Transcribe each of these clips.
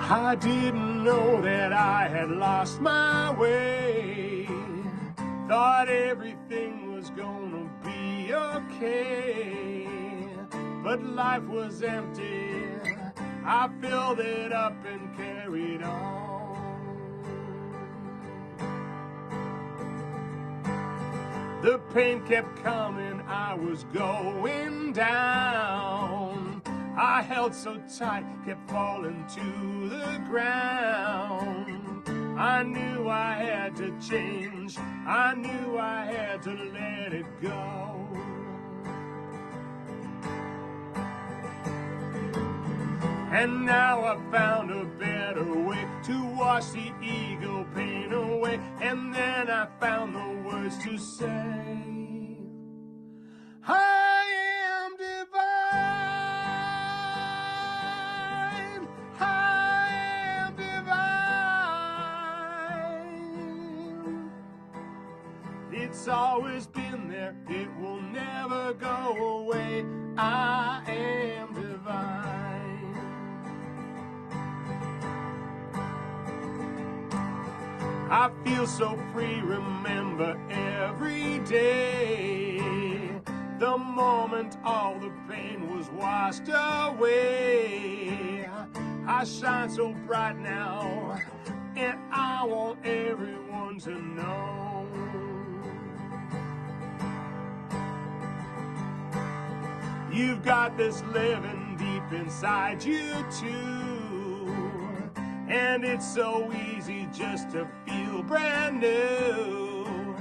I didn't know that I had lost my way. Thought everything was gonna be okay, but life was empty. I filled it up and carried on. The pain kept coming, I was going down. I held so tight, kept falling to the ground. I knew I had to change, I knew I had to let it go. And now I found a better way to wash the ego pain away. And then I found the words to say, I am divine, I am divine. It's always been there, it will never go away. I am divine. I feel so free, remember every day. The moment all the pain was washed away. I shine so bright now, and I want everyone to know. You've got this living deep inside you too, and it's so easy just to feel brand new.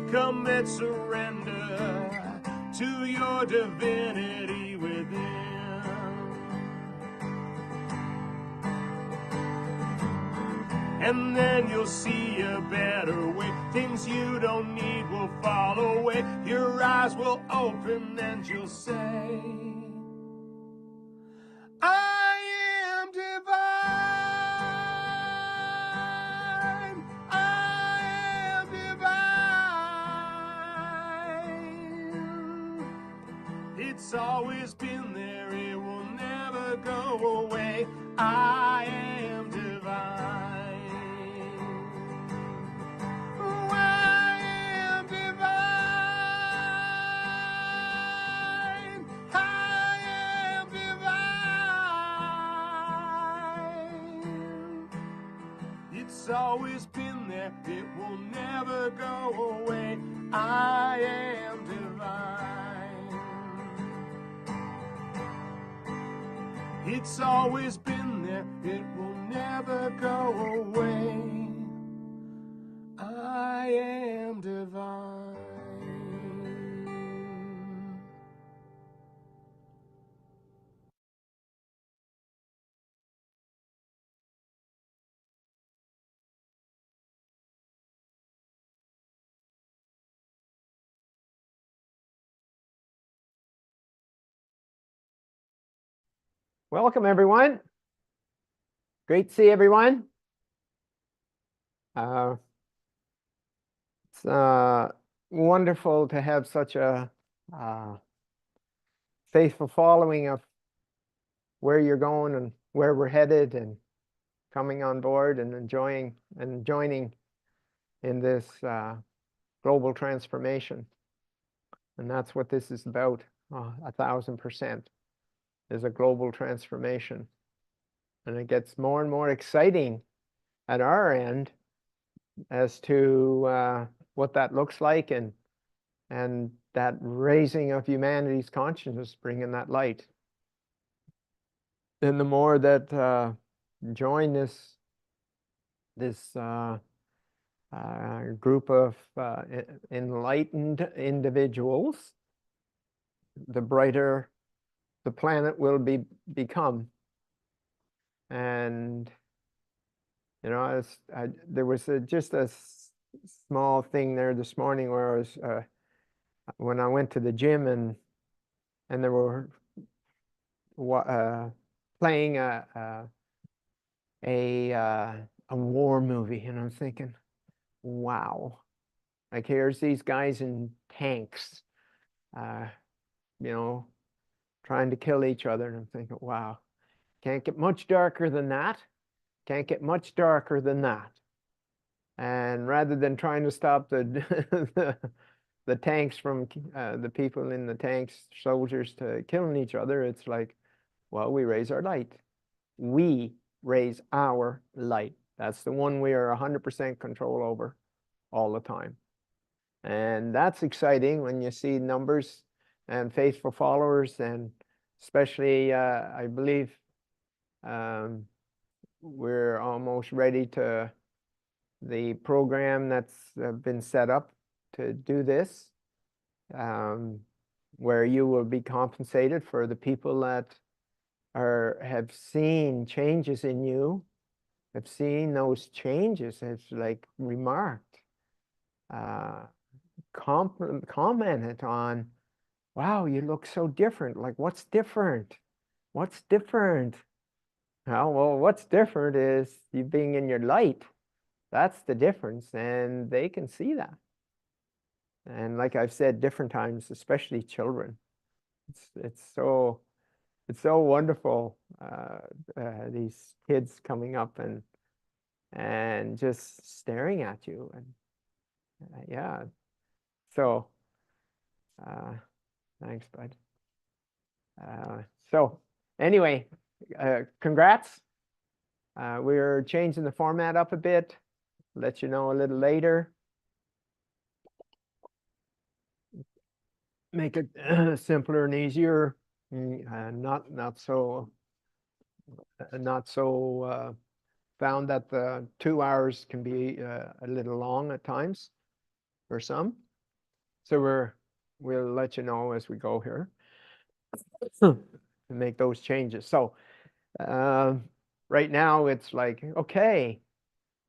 Commit surrender to your divinity within. And then you'll see a better way. Things you don't need will fall away. Your eyes will open and you'll say, I am divine, I am divine. It's always been there, it will never go away. I am divine. Oh, I am divine, I am divine. It's always been there, it will never go away. I am divine. It's always been there, it will never go away. I am divine. Welcome, everyone. Great to see everyone. It's wonderful to have such a faithful following of where you're going and where we're headed, and coming on board and enjoying and joining in this global transformation. And that's what this is about. 1,000% is a global transformation. And it gets more and more exciting at our end as to what that looks like, and that raising of humanity's consciousness, bringing that light. And the more that join this group of enlightened individuals, the brighter the planet will become. And you know, there was just a small thing there this morning where I was when I went to the gym, and they were playing a war movie, and I was thinking, wow, like here's these guys in tanks, you know, trying to kill each other, and I'm thinking, wow, can't get much darker than that. Can't get much darker than that. And rather than trying to stop the the tanks from the people in the tanks, soldiers, to killing each other, it's like, well, we raise our light. We raise our light. That's the one we are 100% control over all the time. And that's exciting when you see numbers and faithful followers, and especially, I believe we're almost ready to the program that's been set up to do this, where you will be compensated for the people that have seen changes in you, have seen those changes, have like remarked, commented on, wow, you look so different. Like, what's different? What's different? Well, what's different is you being in your light. That's the difference, and they can see that. And like I've said different times, especially children, it's so wonderful, these kids coming up and just staring at you, and yeah. So thanks, bud. So anyway, congrats. We're changing the format up a bit. Let you know a little later. Make it simpler and easier. Not so found that the 2 hours can be a little long at times for some. So we'll let you know as we go here to make those changes. So right now it's like, okay,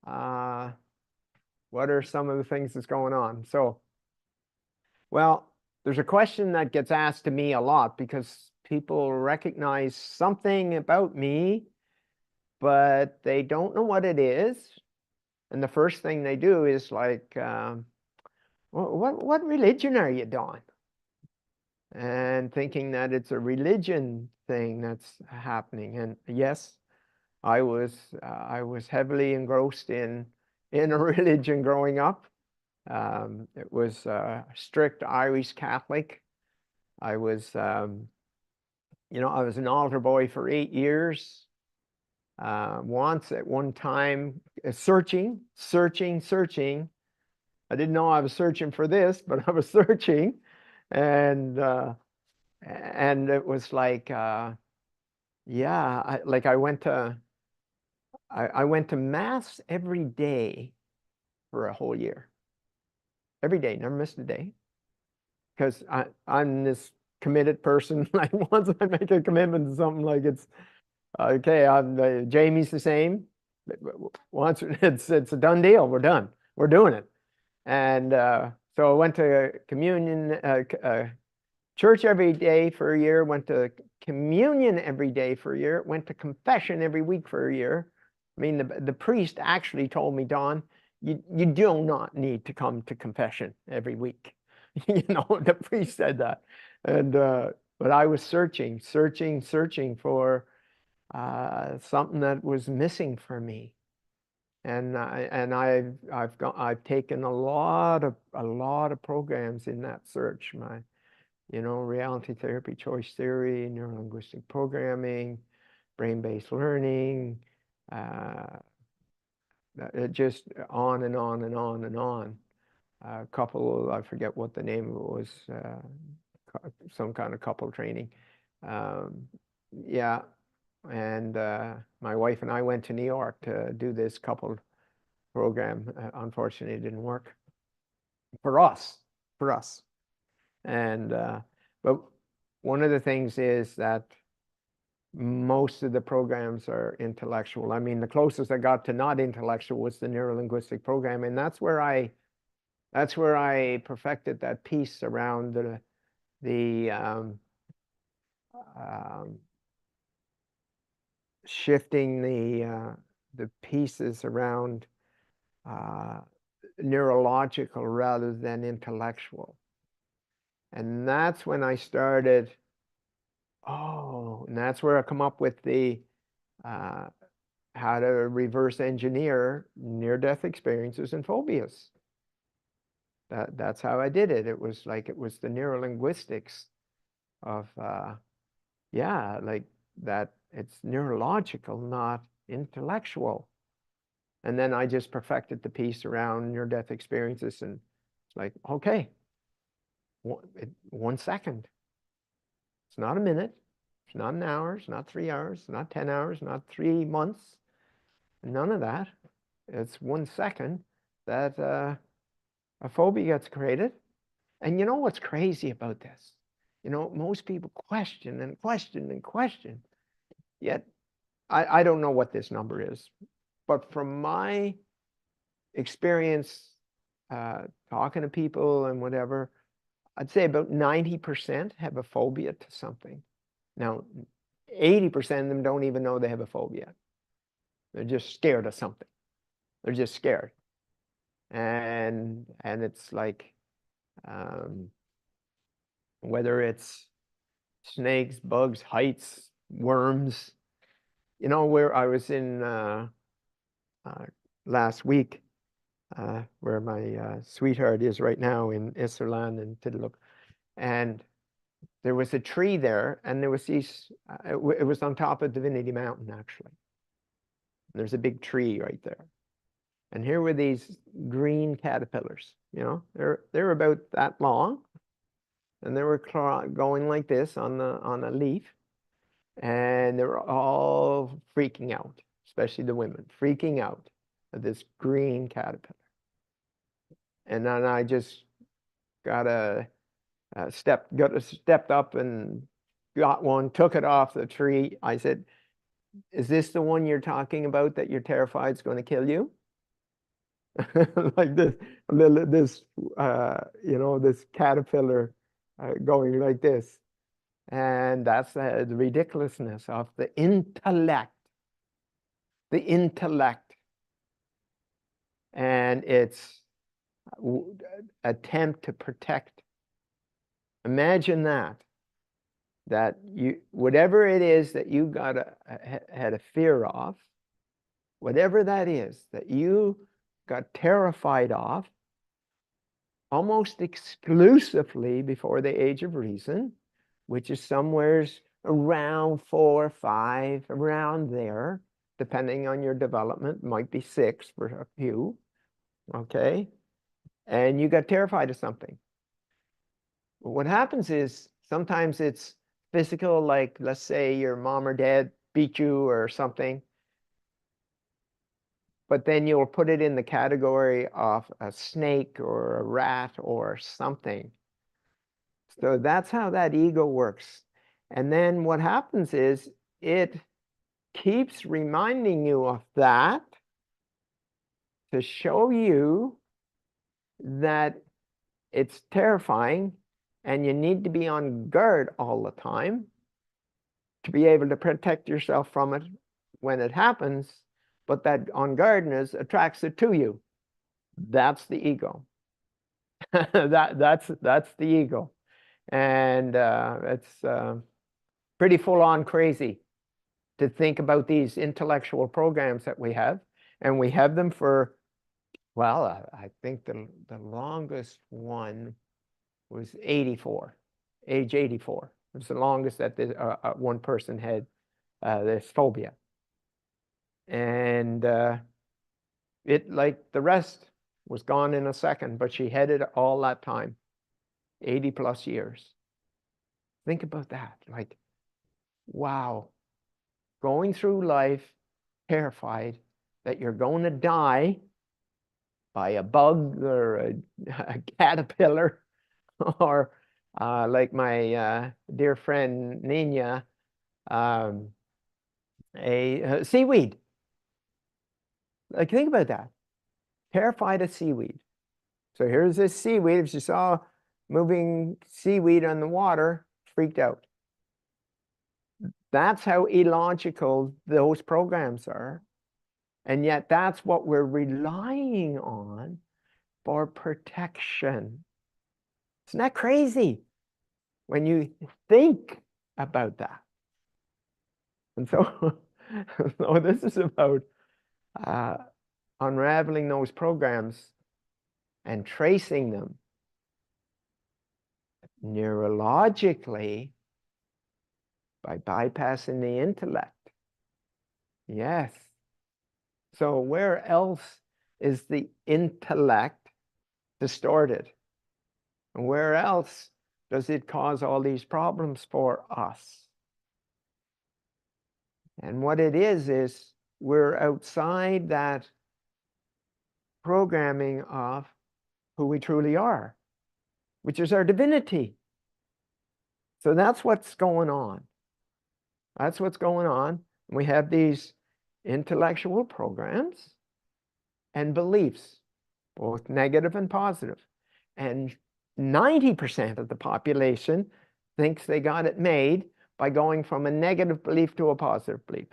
what are some of the things that's going on? So, well, there's a question that gets asked to me a lot because people recognize something about me, but they don't know what it is. And the first thing they do is like, what religion are you doing? And thinking that it's a religion thing that's happening. And yes, I was heavily engrossed in a religion growing up. It was strict Irish Catholic. I was, I was an altar boy for 8 years. Once at one time, searching. I didn't know I was searching for this, but I was searching, and it was like, yeah, I went to mass every day for a whole year. Every day, never missed a day, because I'm this committed person. Like, once I make a commitment to something, like, it's okay. Jamie's the same. Once it's a done deal, we're done. We're doing it. And so I went to communion, church every day for a year, went to communion every day for a year, went to confession every week for a year. I mean, the priest actually told me, Don, you do not need to come to confession every week. The priest said that. And but I was searching for something that was missing for me. And I've taken a lot of programs in that search. My, reality therapy, choice theory, neuro-linguistic programming, brain-based learning, just on and on and on and on. A couple, I forget what the name of it was, some kind of couple training. Yeah. And my wife and I went to New York to do this couple program. Unfortunately, it didn't work for us. And but one of the things is that most of the programs are intellectual. I mean, the closest I got to not intellectual was the neuro-linguistic program, and that's where I perfected that piece around the shifting the pieces around neurological rather than intellectual. And that's when I started, and that's where I come up with the how to reverse engineer near-death experiences and phobias. That's how I did it. It was like, it was the neurolinguistics of, yeah, like that it's neurological, not intellectual. And then I just perfected the piece around near-death experiences, and it's like, okay, 1 second. It's not a minute. It's not an hour. It's not 3 hours. It's not 10 hours. Not 3 months. None of that. It's 1 second that a phobia gets created. And you know what's crazy about this? You know, most people question and question and question. Yet, I don't know what this number is. But from my experience talking to people and whatever, I'd say about 90% have a phobia to something. Now, 80% of them don't even know they have a phobia. They're just scared of something. They're just scared. And it's like, whether it's snakes, bugs, heights, worms. You know, where I was in last week, where my sweetheart is right now in Isserland and Tidaluk, and there was a tree there, and there was these, it was on top of Divinity Mountain, actually. There's a big tree right there. And here were these green caterpillars, you know, they're about that long, and they were going like this on a leaf, and they were all freaking out, especially the women, freaking out at this green caterpillar. And then I just stepped up and got one, took it off the tree. I said, "Is this the one you're talking about that you're terrified is going to kill you?" Like this, you know, this caterpillar going like this. And that's the ridiculousness of the intellect. The intellect and its attempt to protect. Imagine that you, whatever it is that you had a fear of, whatever that is that you got terrified of, almost exclusively before the age of reason, which is somewhere around 4 or 5, around there, depending on your development, might be 6 for a few, okay? And you got terrified of something. What happens is sometimes it's physical, like let's say your mom or dad beat you or something, but then you'll put it in the category of a snake or a rat or something. So that's how that ego works. And then what happens is it keeps reminding you of that to show you that it's terrifying and you need to be on guard all the time to be able to protect yourself from it when it happens. But that on guardness attracts it to you. That's the ego. That's the ego. And it's pretty full-on crazy to think about these intellectual programs that we have. And we have them for, well, I think the longest one was 84, age 84. It was the longest that one person had this phobia. And it, like the rest, was gone in a second, but she had it all that time, 80 plus years. Think about that. Like, wow, going through life terrified that you're going to die by a bug or a caterpillar, or like my dear friend Nina, a seaweed. Like, think about that. Terrified of seaweed. So here's this seaweed. If she saw moving seaweed on the water, freaked out. That's how illogical those programs are. And yet that's what we're relying on for protection. Isn't that crazy when you think about that? And so So this is about unraveling those programs and tracing them neurologically by bypassing the intellect. Yes. So where else is the intellect distorted? And where else does it cause all these problems for us? And what it is we're outside that programming of who we truly are, which is our divinity. So that's what's going on. That's what's going on. We have these intellectual programs and beliefs, both negative and positive. And 90% of the population thinks they got it made by going from a negative belief to a positive belief.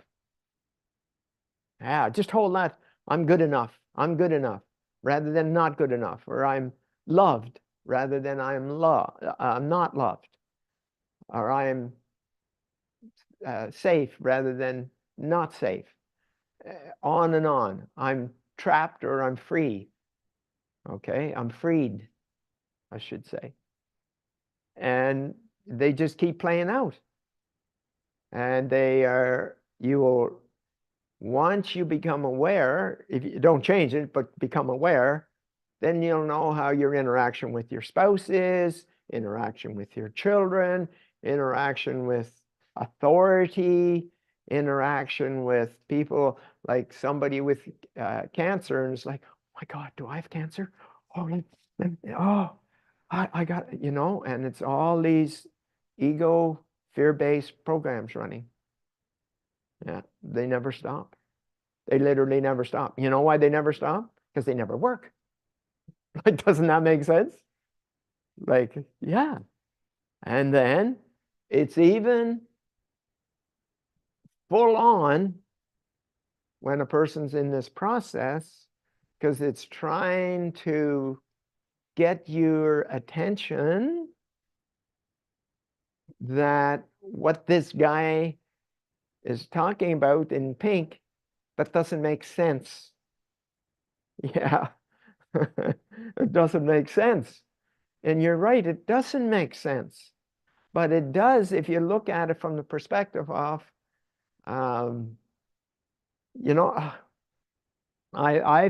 Yeah, just hold that. I'm good enough. I'm good enough, rather than not good enough, or I'm loved rather than I'm not loved, or I'm safe rather than not safe. On and on. I'm trapped or I'm free. Okay, I'm freed, I should say. And they just keep playing out. And you will, once you become aware, if you don't change it, but become aware, then you'll know how your interaction with your spouse is, interaction with your children, interaction with authority, interaction with people, like somebody with cancer, and it's like, oh my God, do I have cancer? Oh, I got, and it's all these ego, fear-based programs running. Yeah, they never stop. They literally never stop. You know why they never stop? Because they never work. Like, doesn't that make sense? Like, yeah. And then it's even full on when a person's in this process, because it's trying to get your attention that what this guy is talking about in pink, that doesn't make sense. Yeah. It doesn't make sense. And you're right, it doesn't make sense. But it does if you look at it from the perspective of, I've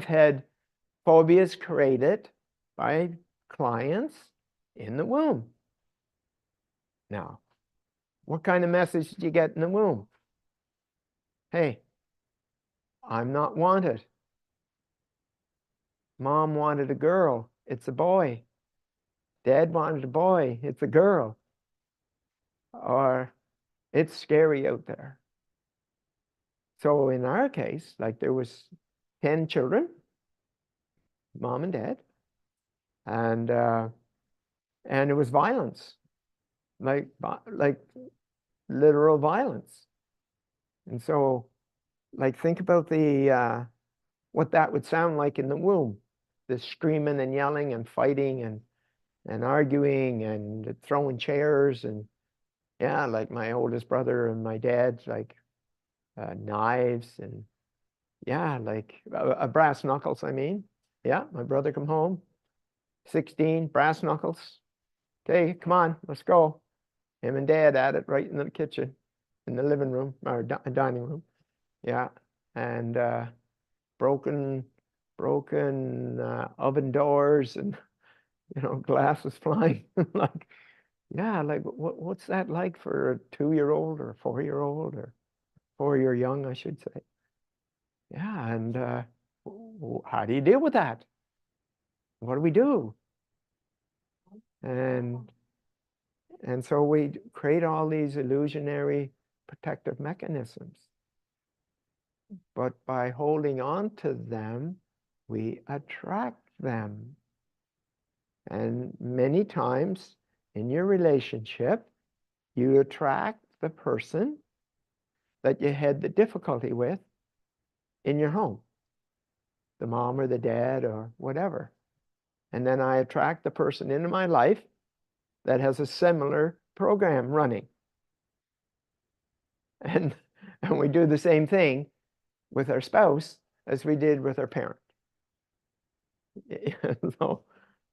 had phobias created by clients in the womb. Now, what kind of message did you get in the womb? Hey, I'm not wanted. Mom wanted a girl, it's a boy. Dad wanted a boy, it's a girl. Or it's scary out there. So in our case, like there was 10 children, mom and dad, and it was violence, like literal violence. And so, like, think about the what that would sound like in the womb, the screaming and yelling and fighting and arguing and throwing chairs, and yeah, like my oldest brother and my dad, like knives, and yeah, like brass knuckles, I mean. Yeah, my brother come home, 16, brass knuckles. Okay, come on, let's go. Him and dad at it right in the kitchen, in the living room, or dining room. Yeah, and broken oven doors, and glass was flying. Like, yeah, like what's that like for a 2-year-old or a 4-year-old, or 4-year young, I should say. Yeah, and how do you deal with that? What do we do? And so we create all these illusionary protective mechanisms. But by holding on to them, we attract them. And many times in your relationship, you attract the person that you had the difficulty with in your home, the mom or the dad or whatever. And then I attract the person into my life that has a similar program running. And And we do the same thing with our spouse as we did with our parent. So,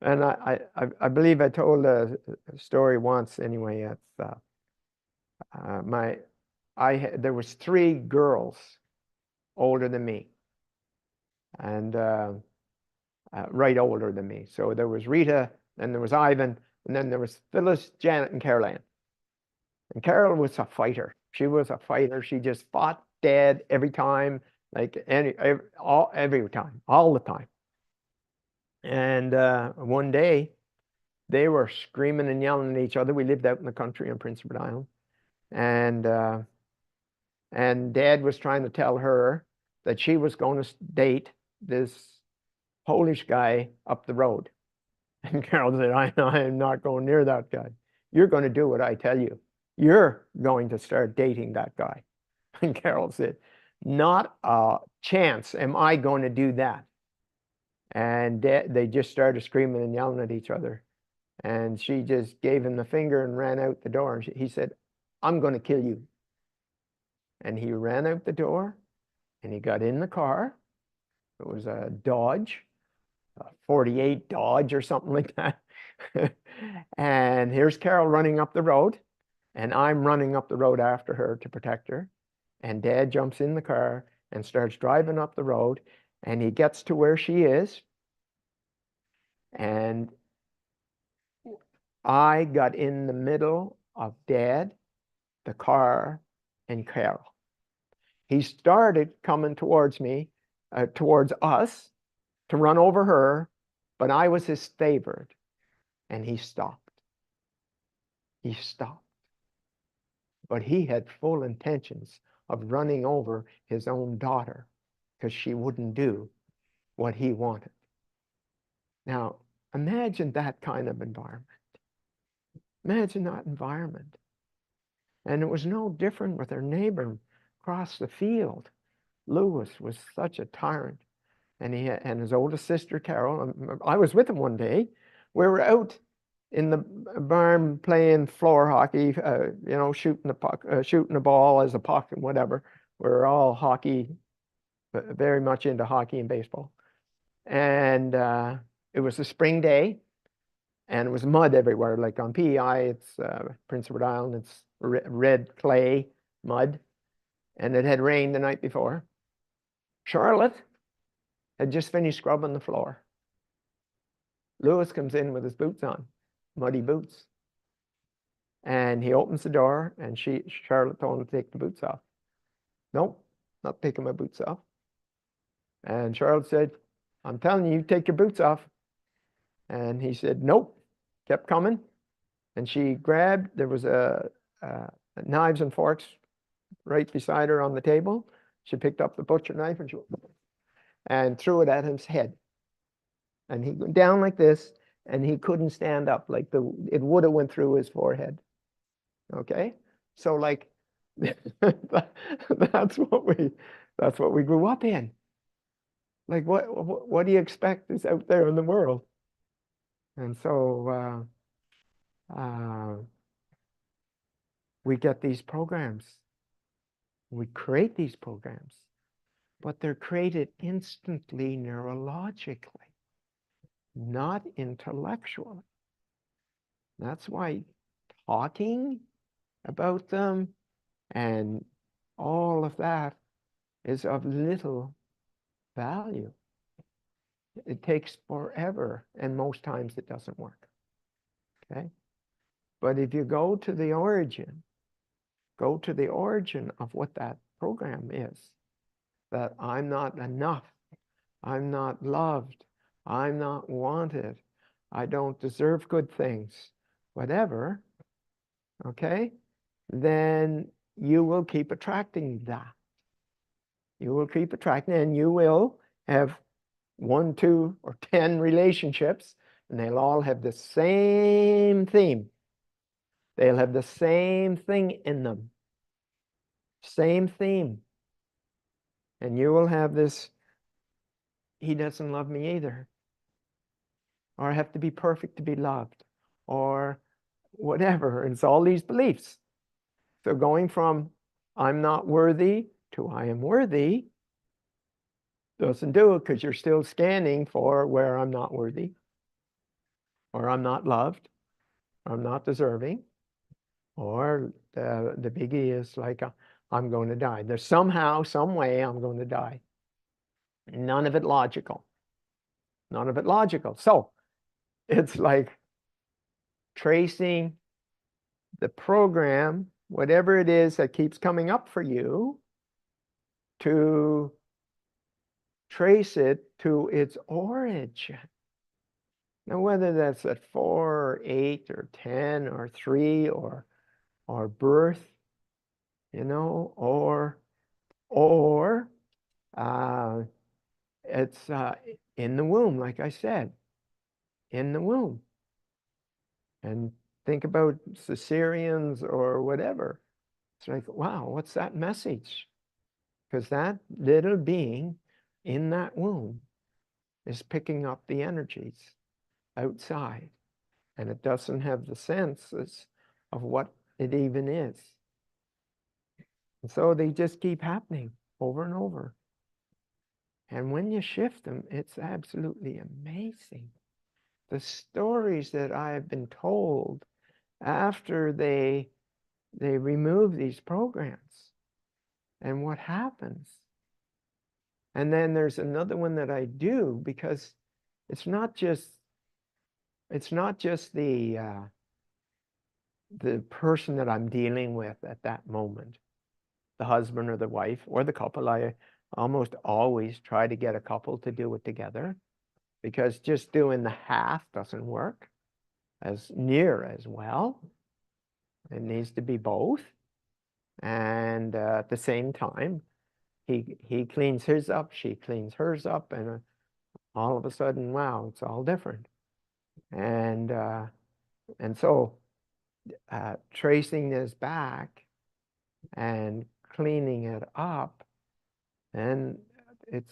and I believe I told a story once anyway. It's there was 3 girls older than me, and right older than me. So there was Rita, then there was Ivan, and then there was Phyllis, Janet, and Carol Ann. And Carol was a fighter. She was a fighter. She just fought Dad every time, like every time, all the time. And one day, they were screaming and yelling at each other. We lived out in the country in Prince Edward Island, and Dad was trying to tell her that she was going to date this Polish guy up the road. And Carol said, I am not going near that guy. You're going to do what I tell you. You're going to start dating that guy. And Carol said, not a chance am I going to do that. And they just started screaming and yelling at each other. And she just gave him the finger and ran out the door. And he said, I'm going to kill you. And he ran out the door and he got in the car. It was a Dodge, a 48 Dodge or something like that. And here's Carol running up the road, and I'm running up the road after her to protect her. And Dad jumps in the car and starts driving up the road, and he gets to where she is. And I got in the middle of Dad, the car, and Carol. He started coming towards me, towards us, to run over her, but I was his favorite, and he stopped. He stopped. But he had full intentions of running over his own daughter because she wouldn't do what he wanted. Now, imagine that kind of environment. Imagine that environment. And it was no different with our neighbor across the field. Lewis was such a tyrant. And and his oldest sister, Carol, I was with him one day. We were out in the barn playing floor hockey, shooting the puck, shooting the ball as a puck and whatever. We're all hockey, very much into hockey and baseball. And it was a spring day, and it was mud everywhere, like on PEI. It's Prince Edward Island. It's red clay mud, and it had rained the night before. Charlotte had just finished scrubbing the floor. Lewis comes in with his boots on, muddy boots. And he opens the door, and Charlotte told him to take the boots off. Nope, not taking my boots off. And Charlotte said, I'm telling you, take your boots off. And he said, nope, kept coming. And she grabbed, there was knives and forks right beside her on the table. She picked up the butcher knife and threw it at his head. And he went down like this, and he couldn't stand up, like it would have went through his forehead. Okay, so like that's what we grew up in. Like what do you expect is out there in the world? And so we get these programs, we create these programs, but they're created instantly neurologically, not intellectually. That's why talking about them and all of that is of little value. It takes forever, and most times it doesn't work. Okay? But if you go to the origin of what that program is, that I'm not enough, I'm not loved, I'm not wanted, I don't deserve good things, whatever, okay, then you will keep attracting that. You will keep attracting, and you will have 1, 2, or 10 relationships, and they'll all have the same theme. They'll have the same thing in them. Same theme. And you will have this, he doesn't love me either. Or I have to be perfect to be loved. Or whatever. It's all these beliefs. So going from I'm not worthy to I am worthy doesn't do it, because you're still scanning for where I'm not worthy, or I'm not loved, or I'm not deserving, or the biggie is like, I'm going to die. There's somehow, some way I'm going to die. None of it logical. None of it logical. So it's like tracing the program, whatever it is that keeps coming up for you, to trace it to its origin. Now, whether that's at 4 or 8 or 10 or 3 or birth, you know, or it's in the womb, like I said, in the womb. And think about cesareans or whatever. It's like, wow, what's that message? Because that little being in that womb is picking up the energies outside, and it doesn't have the senses of what it even is. And so they just keep happening over and over. And when you shift them, it's absolutely amazing. The stories that I have been told after they remove these programs and what happens. And then there's another one that I do, because it's not just the person that I'm dealing with at that moment, the husband or the wife or the couple. I almost always try to get a couple to do it together, because just doing the half doesn't work as near as well. It needs to be both. And at the same time, he cleans his up, she cleans hers up, and all of a sudden, wow, it's all different. And so tracing this back and cleaning it up, and it's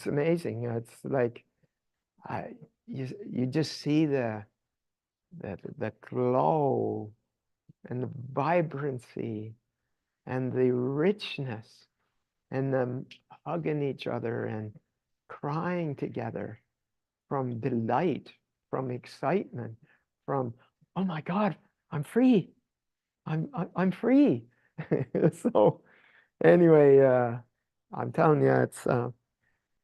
amazing. It's like you just see the glow and the vibrancy and the richness, and them hugging each other and crying together from delight, from excitement, from, oh my God, I'm free. I'm free. So anyway, I'm telling you,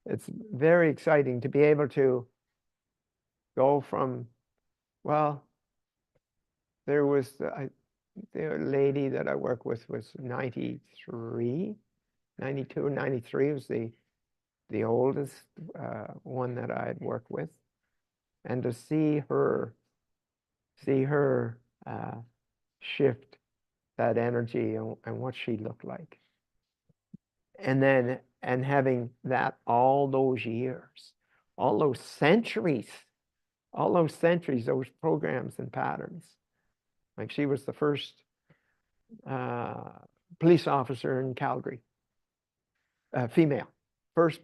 it's very exciting to be able to go from, well, there was the lady that I work with was 93, 92, 93 was the oldest one that I'd worked with. And to see her shift that energy and what she looked like. And then, and having that all those years, all those centuries, those programs and patterns. Like, she was the first police officer in Calgary, female, first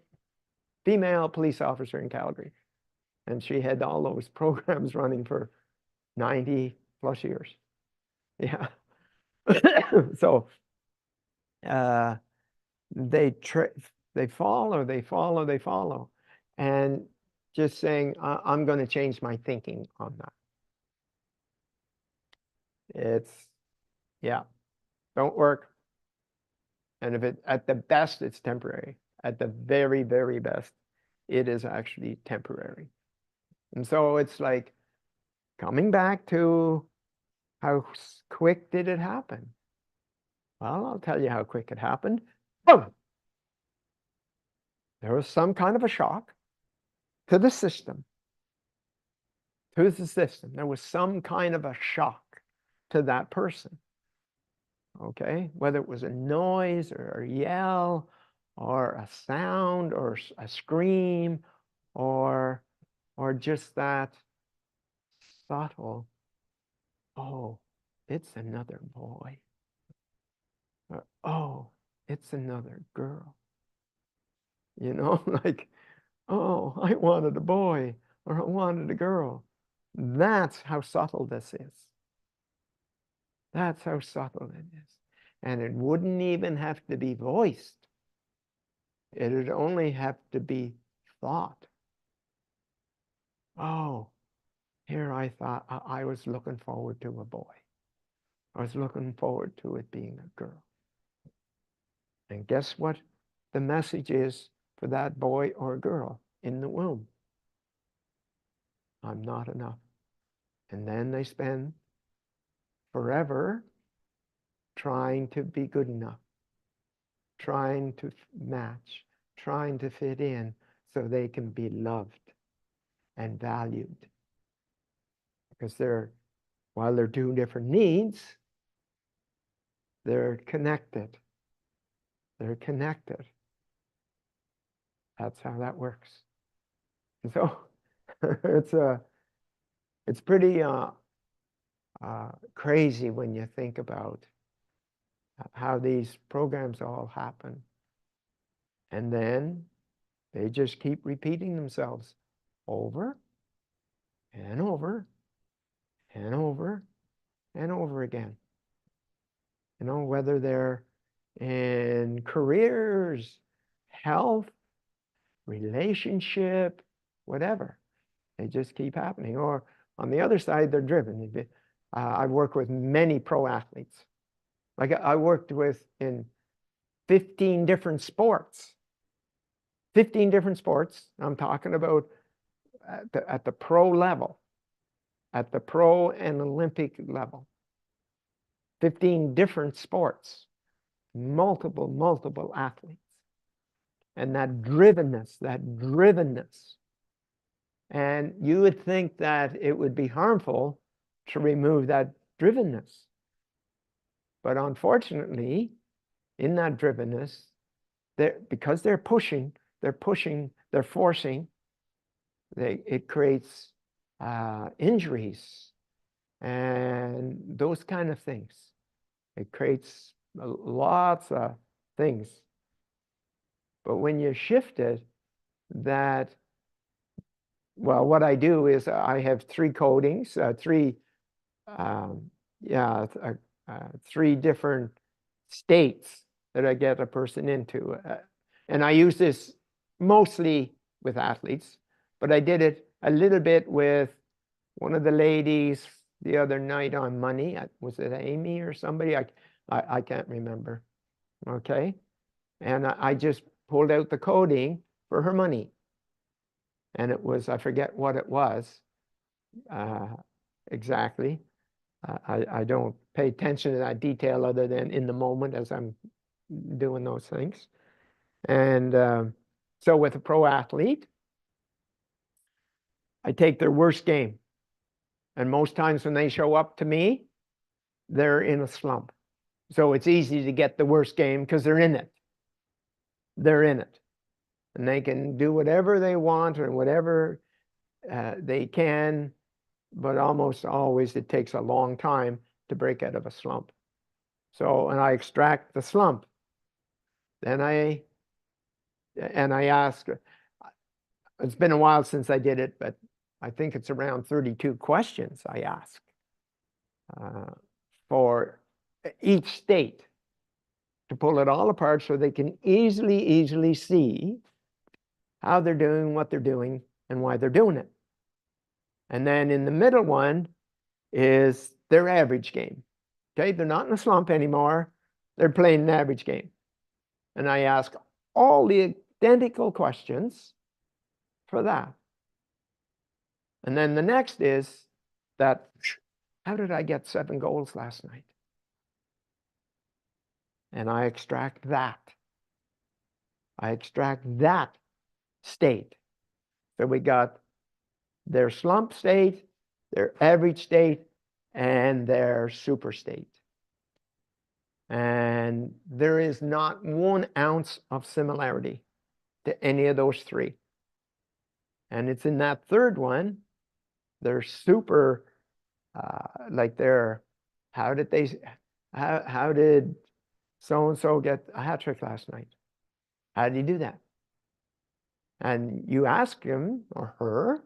female police officer in Calgary. And she had all those programs running for 90 plus years. Yeah. So they follow, and just saying, I'm going to change my thinking on that. It's, yeah, don't work. And if it, at the best, it's temporary. At the very, very best, it is actually temporary. And so it's like coming back to how quick did it happen? Well, I'll tell you how quick it happened. Boom! There was some kind of a shock to the system. There was some kind of a shock to that person. Okay, whether it was a noise or a yell or a sound or a scream or just that subtle, oh, it's another boy. Or, oh, it's another girl. You know, like, oh, I wanted a boy or I wanted a girl. That's how subtle this is. That's how subtle it is. And it wouldn't even have to be voiced. It would only have to be thought. Oh, here I thought I was looking forward to a boy. I was looking forward to it being a girl. And guess what the message is for that boy or girl in the womb? I'm not enough. And then they spend forever trying to be good enough, trying to match, trying to fit in so they can be loved and valued. Because while they're two different needs, they're connected. They're connected. That's how that works. And so it's pretty crazy when you think about how these programs all happen. And then they just keep repeating themselves over and over and over and over again. You know, whether they're in careers, health, relationship, whatever. They just keep happening. Or on the other side, they're driven. I've worked with many pro athletes. Like I worked with in 15 different sports. 15 different sports. I'm talking about at the pro level, at the pro and Olympic level. 15 different sports, multiple athletes. And that drivenness. And you would think that it would be harmful to remove that drivenness. But unfortunately, in that drivenness, because they're forcing, it creates injuries and those kind of things. It creates lots of things. But when you shift it, what I do is I have three codings, three different states that I get a person into. And I use this mostly with athletes, but I did it a little bit with one of the ladies the other night on money. Was it Amy or somebody? I can't remember. Okay. And I just pulled out the coding for her money. And it was, I forget what it was exactly. I don't pay attention to that detail other than in the moment as I'm doing those things. And so with a pro athlete, I take their worst game. And most times when they show up to me, they're in a slump. So it's easy to get the worst game because they're in it. They're in it. And they can do whatever they want or whatever they can, but almost always it takes a long time to break out of a slump. So, and I extract the slump. Then I ask, it's been a while since I did it, but I think it's around 32 questions I ask for each state to pull it all apart so they can easily see how they're doing, what they're doing, and why they're doing it. And then in the middle one is their average game. Okay, they're not in a slump anymore. They're playing an average game. And I ask all the identical questions for that. And then the next is that, how did I get 7 goals last night? And I extract that. I extract that state. So we got their slump state, their average state, and their super state. And there is not 1 ounce of similarity to any of those 3. And it's in that third one, they're super, like they're, how did so-and-so get a hat trick last night? How did he do that? And you ask him or her,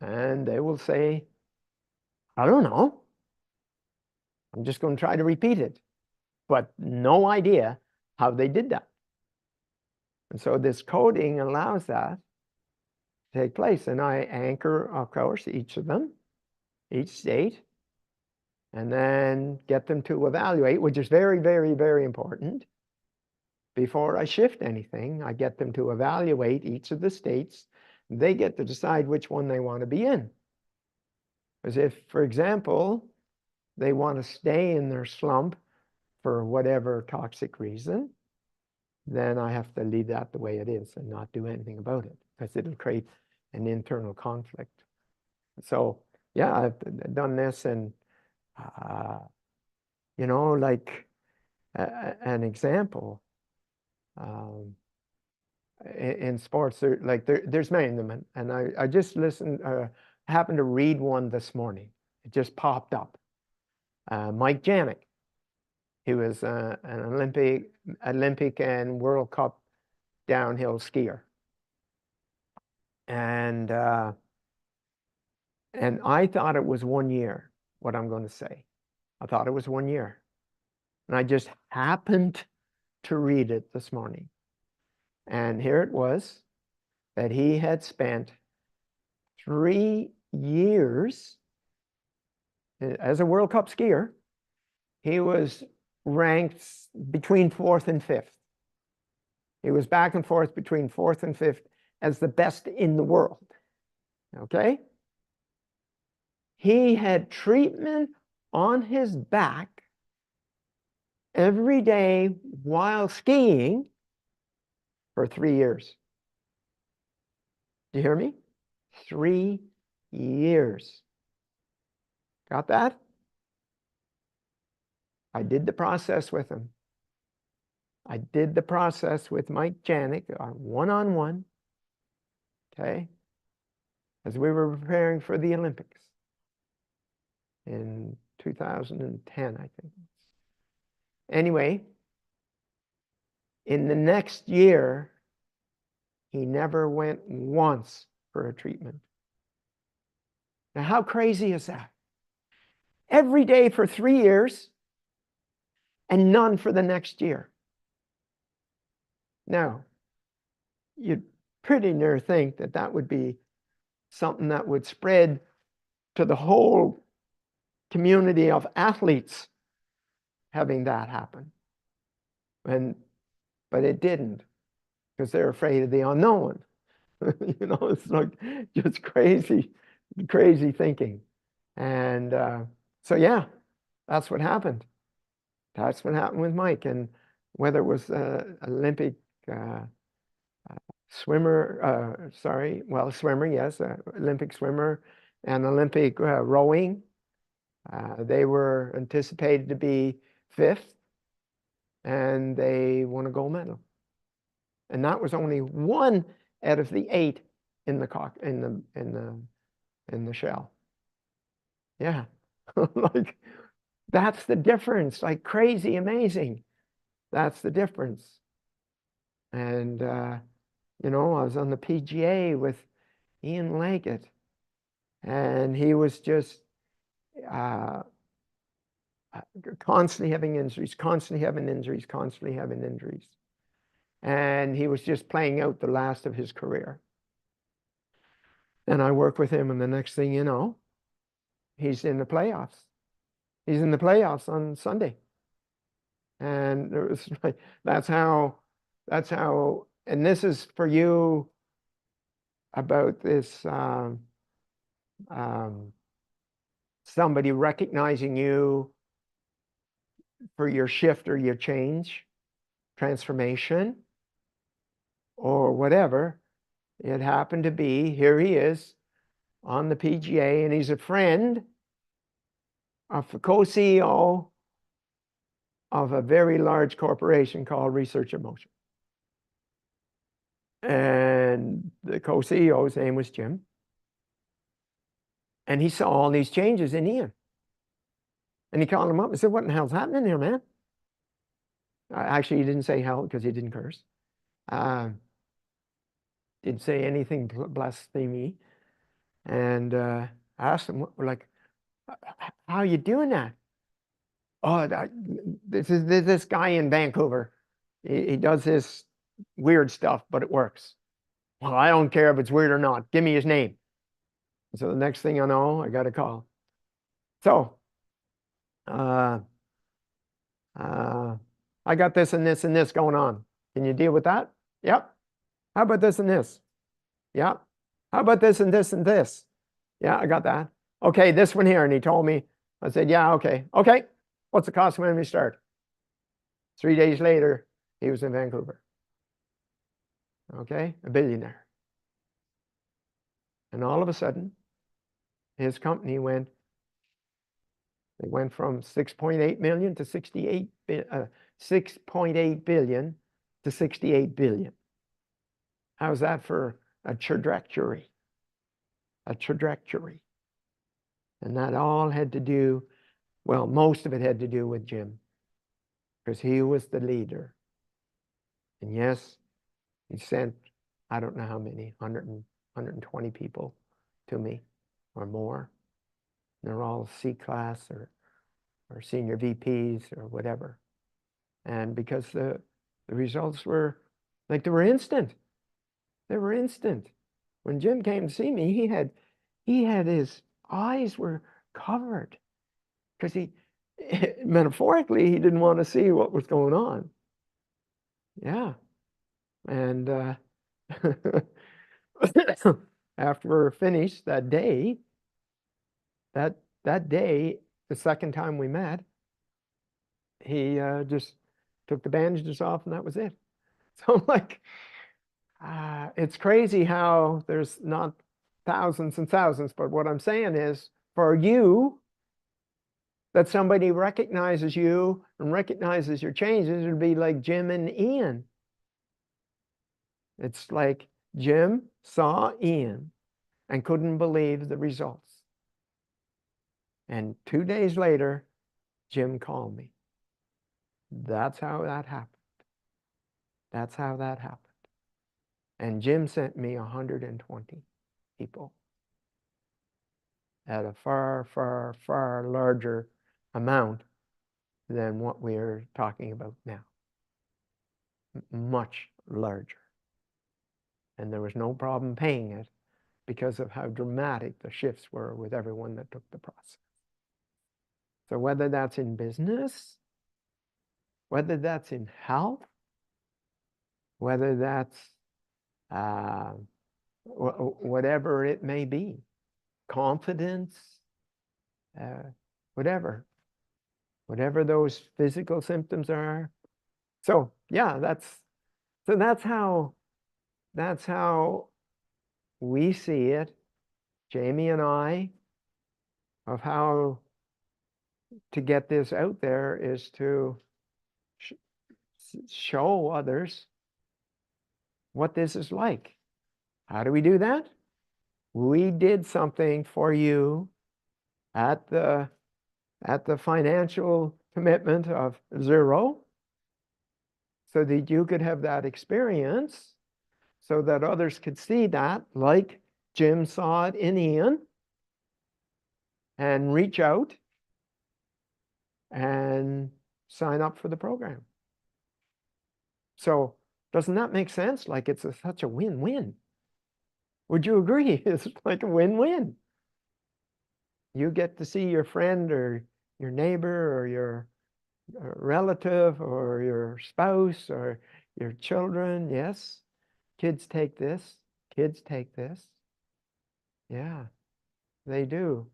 and they will say, I don't know. I'm just going to try to repeat it. but no idea how they did that. And so this coding allows that to take place. And I anchor, of course, each of them, each state, and then get them to evaluate, which is very, very, very important. Before I shift anything, I get them to evaluate each of the states. They get to decide which one they want to be in. Because if, for example, they want to stay in their slump for whatever toxic reason, then I have to leave that the way it is and not do anything about it, because it'll create an internal conflict. So yeah, I've done this, and you know, like an example, in sports, there's many of them, and I just listened, happened to read one this morning. It just popped up. Mike Janik, he was an Olympic and World Cup downhill skier, and I thought it was 1 year. What I'm going to say, I thought it was 1 year, and I just happened to read it this morning, and here it was that he had spent 3 years as a World Cup skier. He was ranked between 4th and 5th. He was back and forth between 4th and 5th as the best in the world. Okay? He had treatment on his back every day while skiing for 3 years. Do you hear me? 3 years. Got that? I did the process with him. I did the process with Mike Janik, one-on-one, okay, as we were preparing for the Olympics in 2010, I think. Anyway, in the next year, he never went once for a treatment. Now, how crazy is that? Every day for 3 years and none for the next year. Now, you'd pretty near think that that would be something that would spread to the whole community of athletes having that happen. But it didn't, because they're afraid of the unknown. You know, it's like just crazy thinking. And so yeah, that's what happened. That's what happened with Mike. And whether it was Olympic swimmer, swimmer, yes, Olympic swimmer, and Olympic rowing, they were anticipated to be 5th, and they won a gold medal. And that was only 1 out of the 8 in the shell. Yeah, like that's the difference. Like crazy amazing. That's the difference. And you know, I was on the PGA with Ian Leggett, and he was just constantly having injuries, and he was just playing out the last of his career. And I work with him, and the next thing you know, he's in the playoffs. He's in the playoffs on Sunday. And it was like, that's how, and this is for you about this somebody recognizing you for your shift or your change, transformation, or whatever. It happened to be, here he is on the PGA, and he's a friend of the co-CEO of a very large corporation called Research in Motion. And the co-CEO's name was Jim. And he saw all these changes in Ian. And he called him up and said, "What in the hell's happening here, man?" Actually, he didn't say hell because he didn't curse. Didn't say anything blasphemy. And I asked him, like, "How are you doing that?" Oh, this guy in Vancouver. He does this weird stuff, but it works. Well, I don't care if it's weird or not. Give me his name. So the next thing I know, I got a call. So, uh, uh, I got this and this and this going on. Can you deal with that? Yep. How about this and this? Yep. How about this and this and this? Yeah, I got that. Okay, this one here. And he told me, I said, yeah, okay. Okay. What's the cost when we start? 3 days later, he was in Vancouver. Okay, a billionaire. And all of a sudden, his company went from 6.8 million to 6.8 billion to 68 billion. How's that for a trajectory? A trajectory. And that all had to do, well, most of it had to do with Jim, because he was the leader. And yes, he sent, I don't know how many, 120 people to me or more. They're all C-class or senior VPs or whatever. And because the results were like, they were instant. They were instant. When Jim came to see me, he had his eyes were covered because he, metaphorically, he didn't want to see what was going on. Yeah. And after we're finished that day, the second time we met, he just took the bandages off and that was it. So I'm like, it's crazy how there's not thousands and thousands, but what I'm saying is, for you, that somebody recognizes you and recognizes your changes, it would be like Jim and Ian. It's like Jim saw Ian and couldn't believe the results. And 2 days later, Jim called me. That's how that happened. That's how that happened. And Jim sent me 120 people at a far, far, far larger amount than what we're talking about now. Much larger. And there was no problem paying it because of how dramatic the shifts were with everyone that took the process. So whether that's in business, whether that's in health, whether that's whatever it may be, confidence, whatever those physical symptoms are. So yeah, that's how we see it, Jamie and I, of how to get this out there is to show others what this is like. How do we do that? We did something for you at the financial commitment of 0, so that you could have that experience, so that others could see that, like Jim saw it in Ian, and reach out and sign up for the program. So doesn't that make sense? Like it's such a win-win. Would you agree? It's like a win-win. You get to see your friend or your neighbor or your relative or your spouse or your children. Yes, kids take this. Kids take this. Yeah, they do.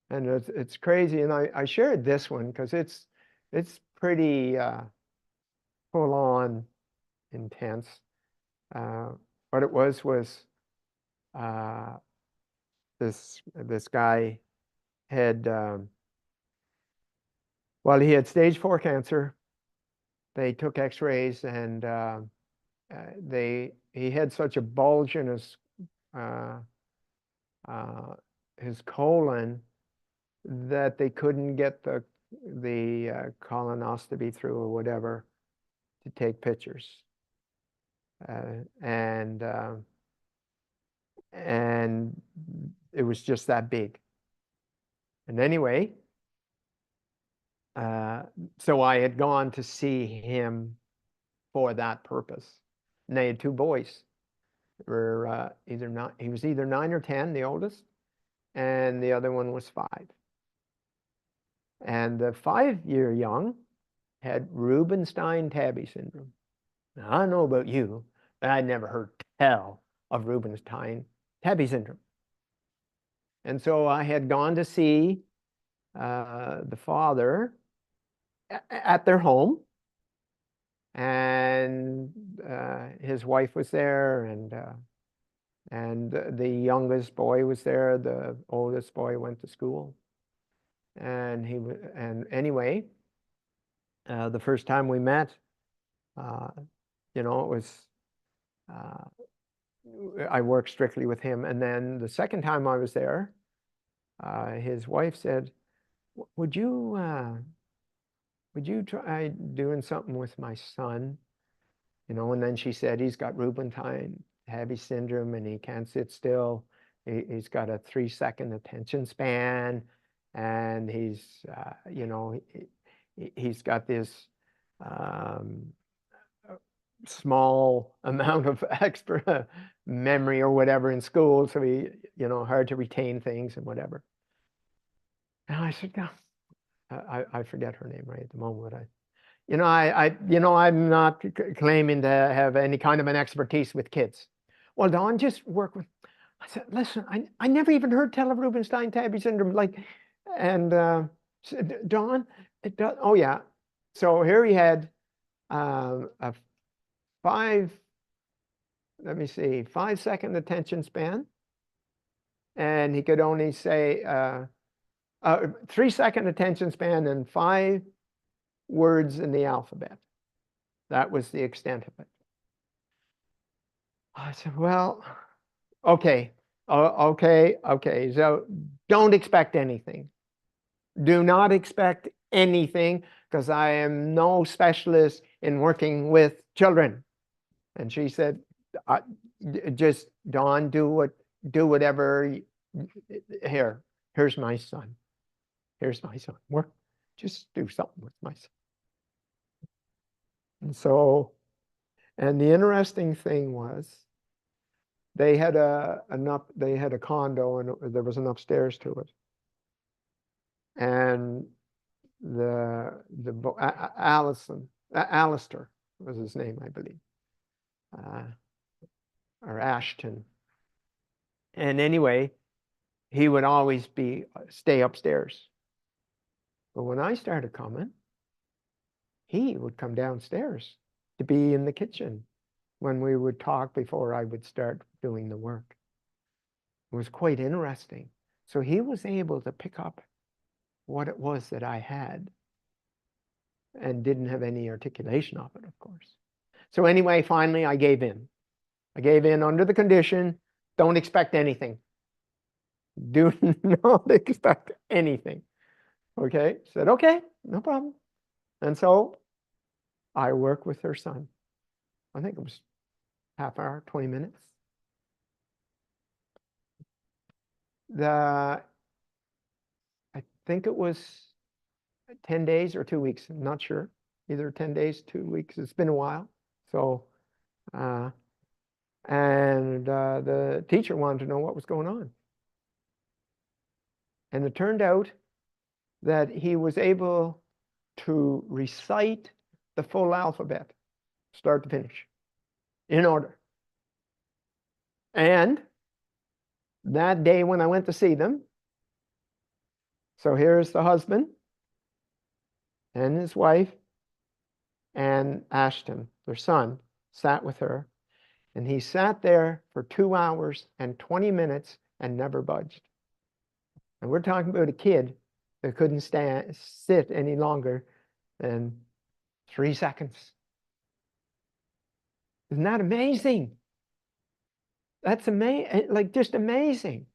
And it's crazy. And I shared this one because it's pretty full on intense. What it was this guy had well, he had stage 4 cancer. They took x-rays and he had such a bulge in his colon that they couldn't get the colonoscopy through or whatever to take pictures. And it was just that big. And anyway, So I had gone to see him for that purpose. And they had two boys. Were he was either 9 or 10, the oldest, and the other one was 5. And the 5-year young had Rubinstein-Tabby syndrome. Now, I don't know about you, but I'd never heard tell of Rubinstein-Tabby syndrome. And so I had gone to see the father at their home, and his wife was there, and the youngest boy was there. The oldest boy went to school, and anyway, the first time we met, it was I worked strictly with him, and then the second time I was there, his wife said, would you try doing something with my son? And then she said, he's got Rubinstein-Tabby syndrome, and he can't sit still. He's got a 3-second attention span, and he's got this small amount of extra memory or whatever in school, so he, hard to retain things and whatever. And I said, no, I forget her name right at the moment. I'm not claiming to have any kind of an expertise with kids. Well, Don, just work with. I said, listen, I never even heard tell of Rubinstein-Tabby syndrome. And Don, oh yeah. So here he had a 5-second attention span, and he could only say 3-second attention span and 5 words in the alphabet. That was the extent of it. I said, well, okay. So don't expect anything. Do not expect anything, because I am no specialist in working with children. And she said, just, Don, do whatever. Here's my son. Here's my son. Just do something with my son. And so, and the interesting thing was, they had a condo, and there was an upstairs to it. And Alistair was his name, I believe, or Ashton. And anyway, he would always stay upstairs. But when I started coming, he would come downstairs to be in the kitchen when we would talk before I would start doing the work. It was quite interesting. So he was able to pick up what it was that I had, and didn't have any articulation of it, of course. So anyway, finally I gave in. I gave in under the condition, don't expect anything. Do not expect anything. Okay, said, okay, no problem. And so I worked with her son. I think it was half hour, 20 minutes. I think it was 10 days or 2 weeks. I'm not sure. Either 10 days, 2 weeks. It's been a while. So, the teacher wanted to know what was going on. And it turned out that he was able to recite the full alphabet, start to finish, in order. And that day when I went to see them, so here's the husband and his wife and Ashton, their son, sat with her. And he sat there for 2 hours and 20 minutes and never budged. And we're talking about a kid that couldn't sit any longer than 3 seconds. Isn't that amazing? That's amazing, like just amazing.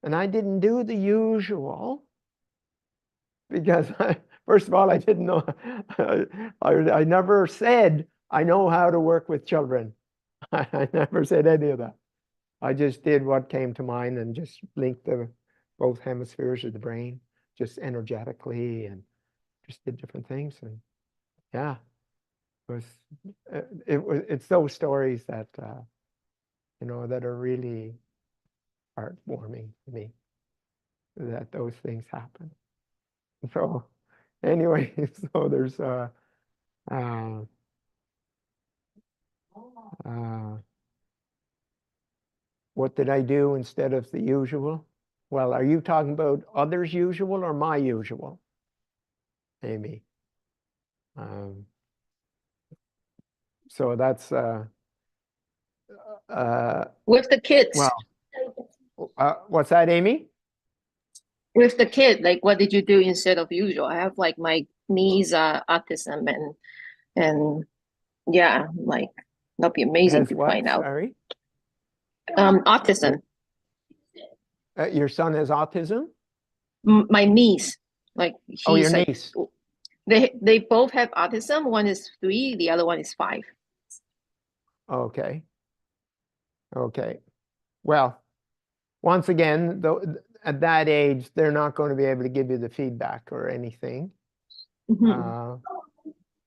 And I didn't do the usual, because first of all, I didn't know. I never said I know how to work with children. I never said any of that. I just did what came to mind and just linked both hemispheres of the brain, just energetically, and just did different things, and yeah, it's those stories that that are really heartwarming to me, that those things happen. So anyway, so there's what did I do instead of the usual? Well, are you talking about others' usual or my usual, Amy? So that's with the kids. well, what's that, Amy? With the kid, like what did you do instead of usual? I have like my niece autism and yeah, like that'll be amazing Has to what? find out. Sorry? Autism. Your son has autism? My niece, like Oh, your he's like niece. they both have autism. One is 3, the other one is 5. Okay. Okay. Well, once again, though, at that age, they're not going to be able to give you the feedback or anything.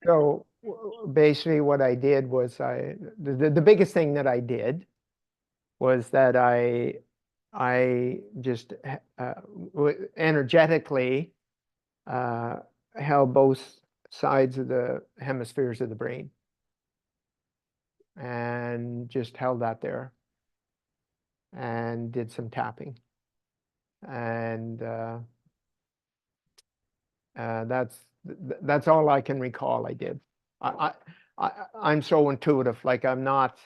So basically what I did was the biggest thing that I did was that I just energetically held both sides of the hemispheres of the brain and just held that there and did some tapping. And that's all I can recall I did. I'm so intuitive, like I'm not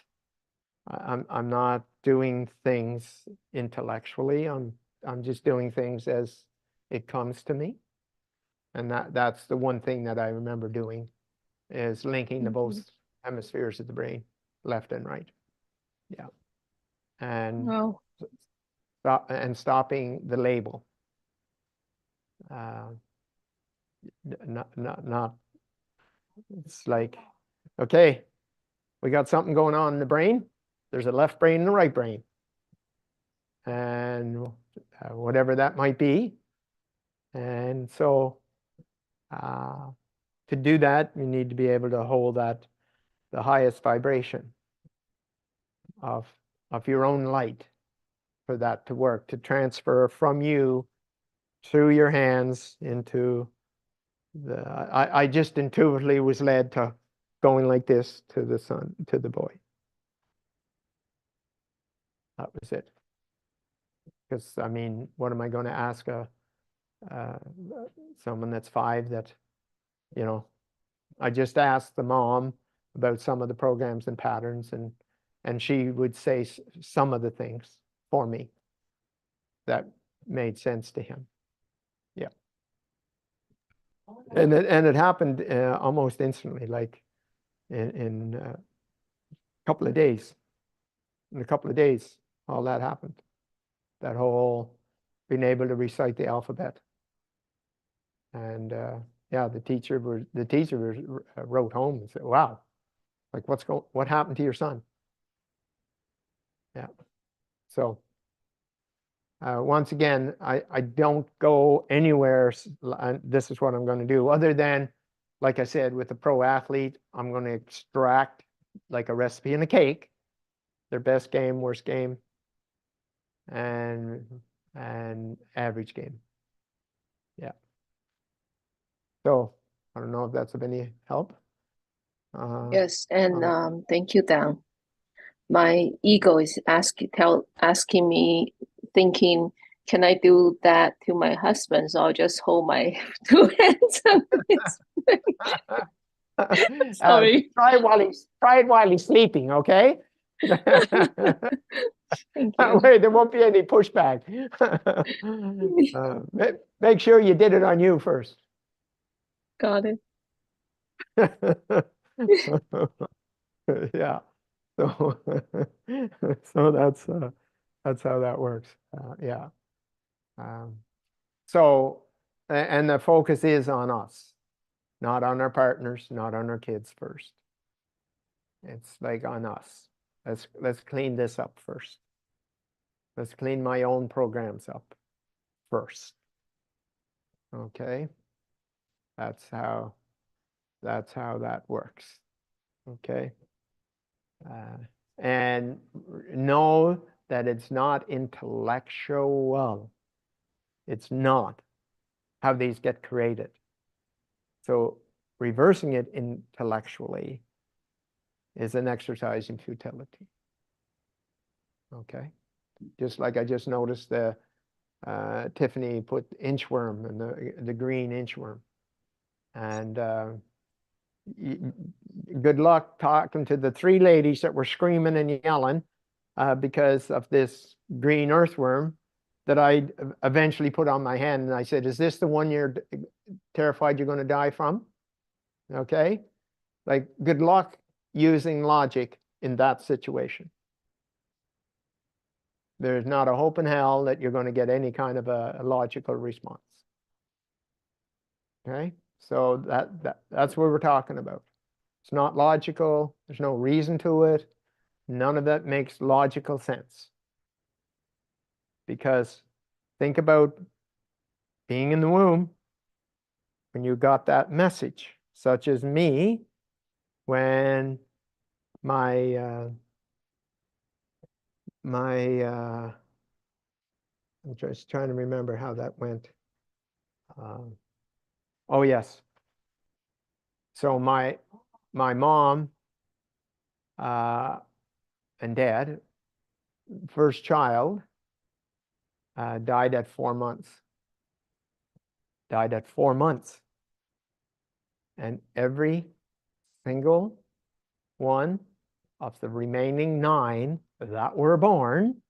doing things intellectually. I'm just doing things as it comes to me. And that's the one thing that I remember doing, is linking the both hemispheres of the brain, left and right. Yeah. And Wow. stopping the label. Not it's like, okay, we got something going on in the brain. There's a left brain and a right brain, and whatever that might be. And so to do that, you need to be able to hold that the highest vibration of your own light for that to work, to transfer from you through your hands into the I just intuitively was led to going like this to the son, to the boy. That was it. Because I mean, what am I going to ask someone that's 5 that, I just asked the mom about some of the programs and patterns, and she would say some of the things for me that made sense to him. Yeah. And it happened almost instantly, like in a couple of days. In a couple of days, all that happened. That whole being able to recite the alphabet. And yeah, the teacher wrote home and said, "Wow, like what happened to your son?" Yeah. So once again, I don't go anywhere. This is what I'm going to do, other than, like I said, with a pro athlete, I'm going to extract like a recipe in a cake, their best game, worst game, and average game. Yeah. So I don't know if that's of any help. Yes, and thank you, Dan. My ego is asking me, thinking, can I do that to my husband? So I'll just hold my 2 hands on his face. Sorry. Try it while he's sleeping, okay? Thank That you. way there won't be any pushback. Make sure you did it on you first. Got it. Yeah. So so that's how that works. Yeah. So and the focus is on us, not on our partners, not on our kids first. It's like on us. Let's clean this up first. Let's clean my own programs up first. Okay. That's how that works. Okay. And know that it's not intellectual. It's not how these get created. So reversing it intellectually is an exercise in futility. Okay. Just like I just noticed the Tiffany put inchworm and the green inchworm. And good luck talking to the 3 ladies that were screaming and yelling because of this green earthworm that I eventually put on my hand. And I said, is this the one you're terrified you're going to die from? Okay. Like, good luck using logic in that situation. There's not a hope in hell that you're going to get any kind of a logical response. Okay. So that's what we're talking about. It's not logical. There's no reason to it. None of that makes logical sense. Because think about being in the womb when you got that message, such as me, when I'm just trying to remember how that went. Oh yes. So my mom and dad, first child, died at 4 months. Died at 4 months. And every single one of the remaining 9 that were born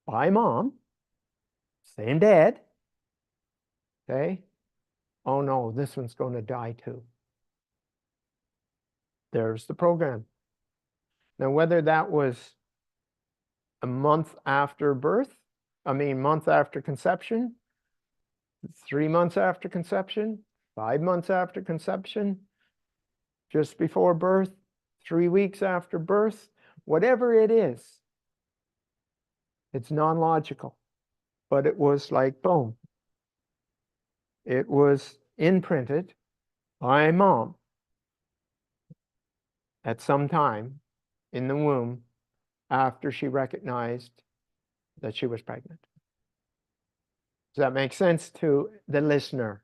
by mom, same dad, okay, oh no, this one's going to die too. There's the program. Now, whether that was a month after birth, month after conception, 3 months after conception, 5 months after conception, just before birth, 3 weeks after birth, whatever it is, it's non-logical. But it was like, boom. It was imprinted by mom at some time in the womb after she recognized that she was pregnant. Does that make sense to the listener?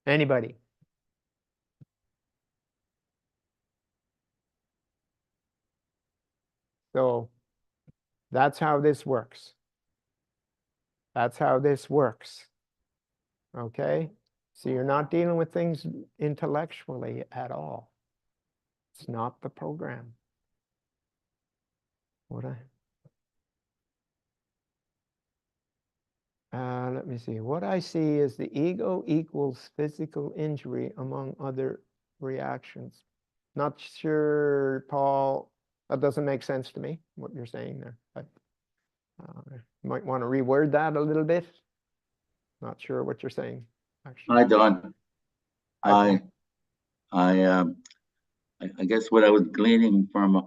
Anybody? So that's how this works. That's how this works. Okay? So you're not dealing with things intellectually at all. It's not the program. Let me see. What I see is the ego equals physical injury among other reactions. Not sure, Paul. That doesn't make sense to me, what you're saying there. But you might want to reword that a little bit. Not sure what you're saying, actually. Hi, Don. I guess what I was gleaning from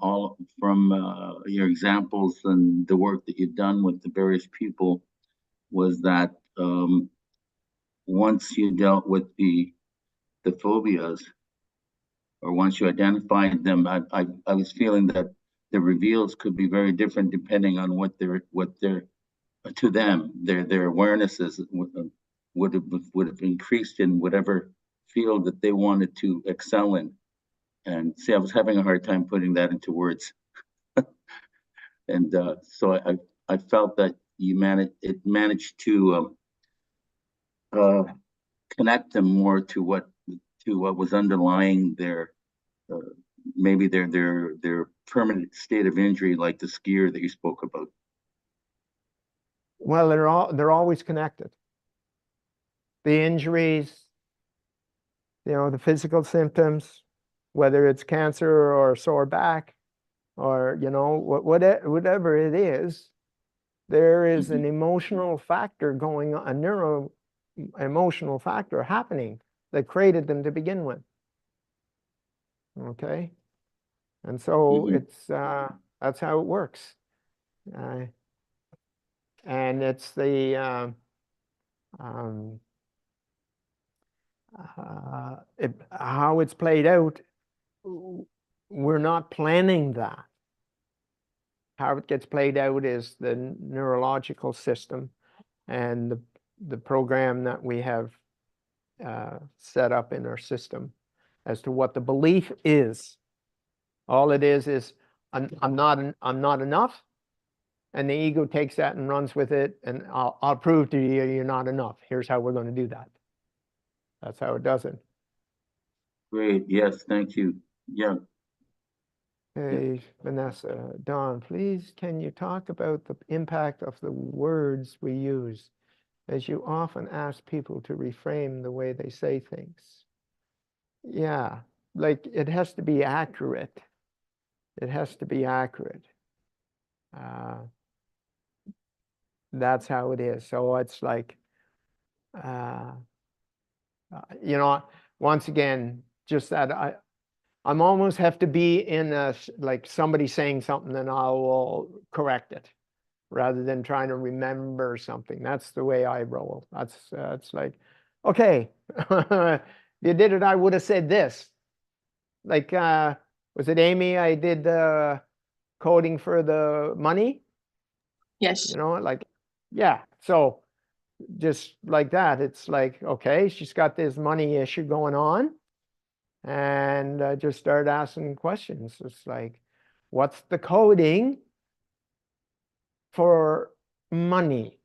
your examples and the work that you've done with the various people was that once you dealt with the phobias, or once you identified them, I was feeling that the reveals could be very different depending on what they're to them, their awarenesses would have increased in whatever field that they wanted to excel in. And see, I was having a hard time putting that into words. And so I felt that it managed to connect them more to what was underlying their maybe their permanent state of injury, like the skier that you spoke about. Well, they're always connected. The injuries, the physical symptoms, whether it's cancer or a sore back, or whatever it is, there is an emotional factor going on, a neuro-emotional factor happening that created them to begin with. Okay, and so it's that's how it works, and it's the how it's played out, we're not planning that. How it gets played out is the neurological system and the program that we have set up in our system as to what the belief is. All it is I'm not enough, and the ego takes that and runs with it, and I'll prove to you you're not enough. Here's how we're going to do that. That's how it does it. Great. Yes. Thank you. Yeah. Hey, Vanessa, Don, please, can you talk about the impact of the words we use, as you often ask people to reframe the way they say things? Yeah, like it has to be accurate. It has to be accurate. That's how it is. So it's like, you know, once again, just that I'm almost have to be in a, like somebody saying something and I will correct it rather than trying to remember something. That's the way I roll. That's like, okay, you did it, I would have said this. Like, was it Amy? I did the coding for the money. Yes. You know, like, yeah. So just like that, it's like, okay, she's got this money issue going on. And just start asking questions. It's like, what's the coding for money?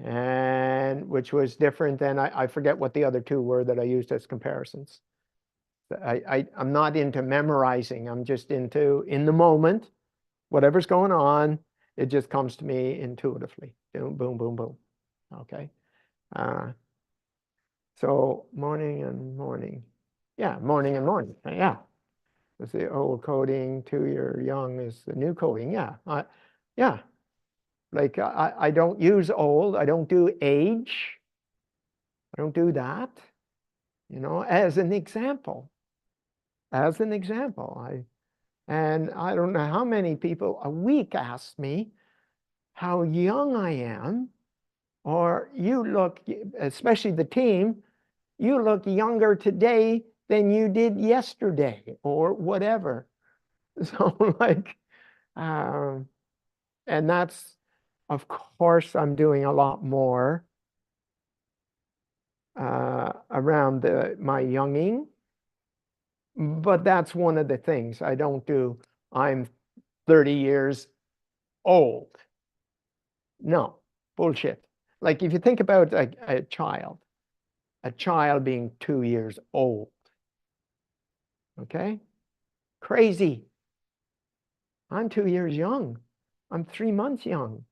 And which was different than, I forget what the other two were that I used as comparisons. I'm not into memorizing. I'm just into, in the moment, whatever's going on, it just comes to me intuitively. Boom, boom, boom, boom. Okay. So morning and morning. Yeah, morning and morning. Yeah. It's the old coding to your young is the new coding. Yeah. Yeah. Like I don't use old. I don't do age. I don't do that. You know, as an example. As an example. And I don't know how many people a week ask me how young I am, or you look, especially the team, you look younger today than you did yesterday, or whatever. So like, and that's, of course, I'm doing a lot more around my younging, but that's one of the things I don't do. I'm 30 years old. No, bullshit. Like if you think about a child being 2 years old, okay? Crazy. I'm 2 years young. I'm 3 months young.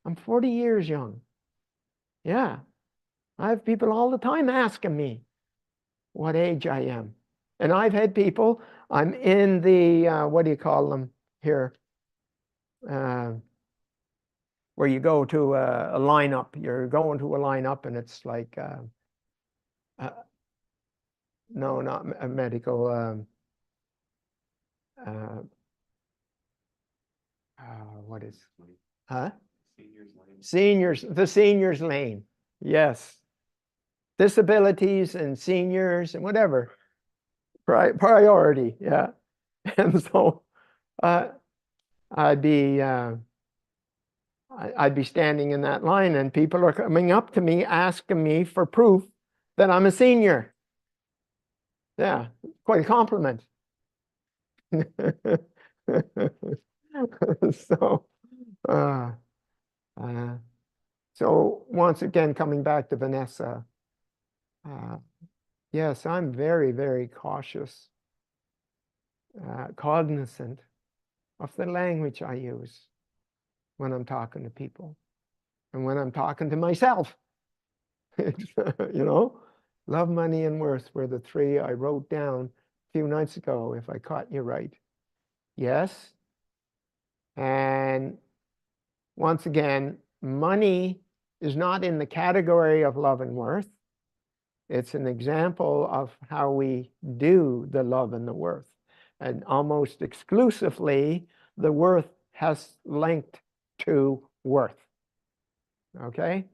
I'm 40 years young. Yeah. I have people all the time asking me what age I am. And I've had people, I'm in the, what do you call them here? Where you go to a lineup. You're going to a lineup and it's like, no, not a medical, what is, huh? Seniors, the seniors lane. Yes. Disabilities and seniors and whatever. Priority, yeah. And so I'd be standing in that line and people are coming up to me asking me for proof that I'm a senior. Yeah, quite a compliment. So so once again, coming back to Vanessa, yes, I'm very, very cautious, cognizant of the language I use when I'm talking to people and when I'm talking to myself. You know, love, money, and worth were the three I wrote down a few nights ago, if I caught you right. Yes. And once again, money is not in the category of love and worth. It's an example of how we do the love and the worth. And almost exclusively, the worth has linked to worth. Okay?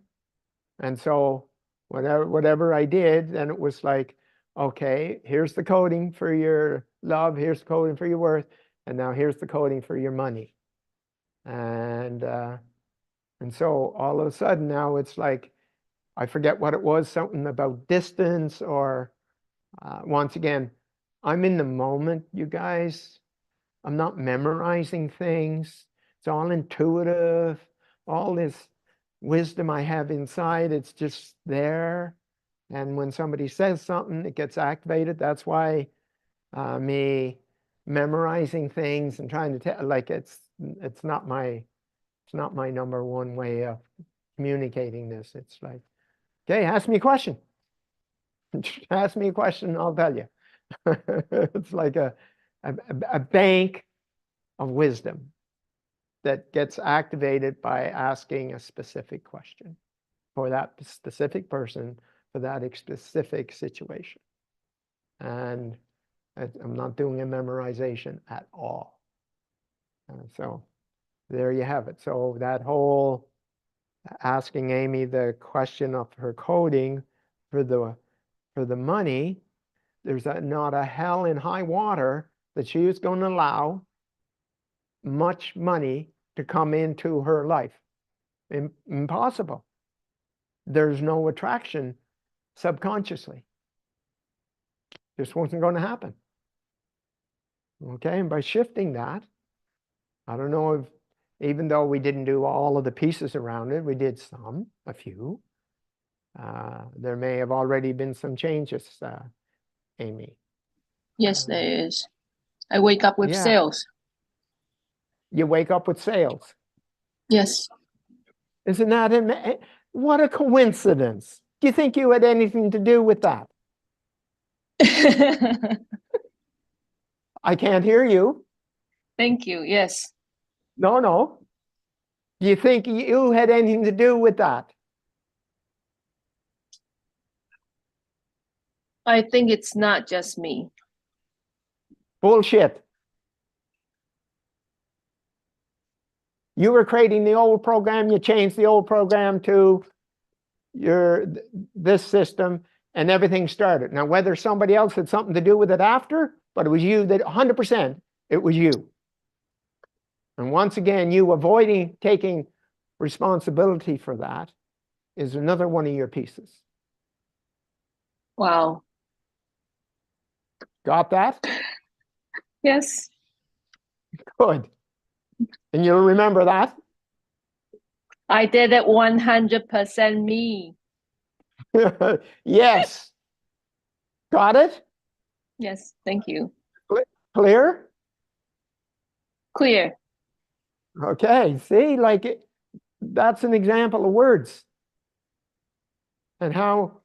And so whatever I did, then it was like, okay, here's the coding for your love, here's the coding for your worth, and now here's the coding for your money. And so all of a sudden now it's like, I forget what it was, something about distance, or once again, I'm in the moment, you guys. I'm not memorizing things. It's all intuitive. All this wisdom I have inside, it's just there. And when somebody says something, it gets activated. That's why me memorizing things and trying to tell, like, it's not my number one way of communicating this. It's like, okay, ask me a question. Ask me a question and I'll tell you. It's like a bank of wisdom that gets activated by asking a specific question for that specific person, for that specific situation. And I'm not doing a memorization at all. So there you have it. So that whole asking Amy the question of her coding for the money, there's not a hell in high water that she is going to allow much money to come into her life. Impossible. There's no attraction subconsciously. Just wasn't going to happen. Okay, and by shifting that, I don't know if, even though we didn't do all of the pieces around it, we did a few. There may have already been some changes, Amy. Yes, there is. I wake up with sales. You wake up with sales. Yes. Isn't that what a coincidence? Do you think you had anything to do with that? I can't hear you. Thank you. Yes. No. Do you think you had anything to do with that? I think it's not just me. Bullshit. You were creating the old program, you changed the old program to this system, and everything started. Now, whether somebody else had something to do with it after, but it was you, that 100%, it was you. And once again, you avoiding taking responsibility for that is another one of your pieces. Wow. Got that? Yes. Good. And you'll remember that? I did it 100% me. Yes. Got it? Yes, thank you. Clear? Clear. Okay, see, like that's an example of words and how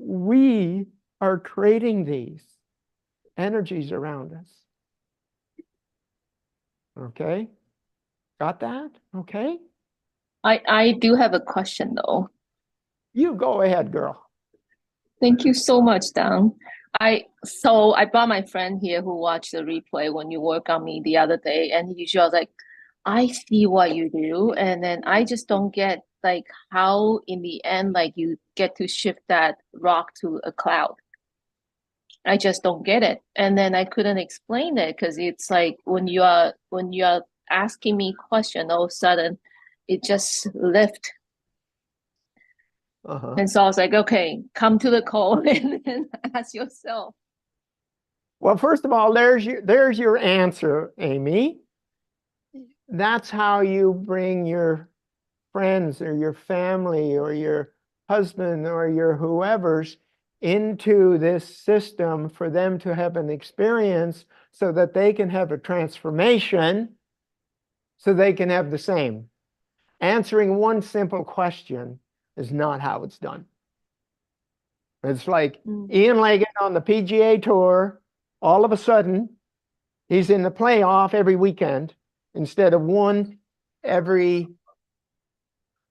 we are creating these energies around us. Okay, got that? Okay. I do have a question though. You go ahead, girl. Thank you so much, Dan. I brought my friend here who watched the replay when you work on me the other day, and she was like, I see what you do, and then I just don't get like how in the end like you get to shift that rock to a cloud. I just don't get it. And then I couldn't explain it because it's like when you are asking me question, all of a sudden it just lift. And so I was like, okay, come to the call and ask yourself. Well, first of all, there's your answer, Amy. That's how you bring your friends or your family or your husband or your whoever's into this system for them to have an experience so that they can have a transformation, so they can have the same. Answering one simple question is not how it's done. It's like Ian Leggett on the PGA Tour, all of a sudden, he's in the playoff every weekend instead of one every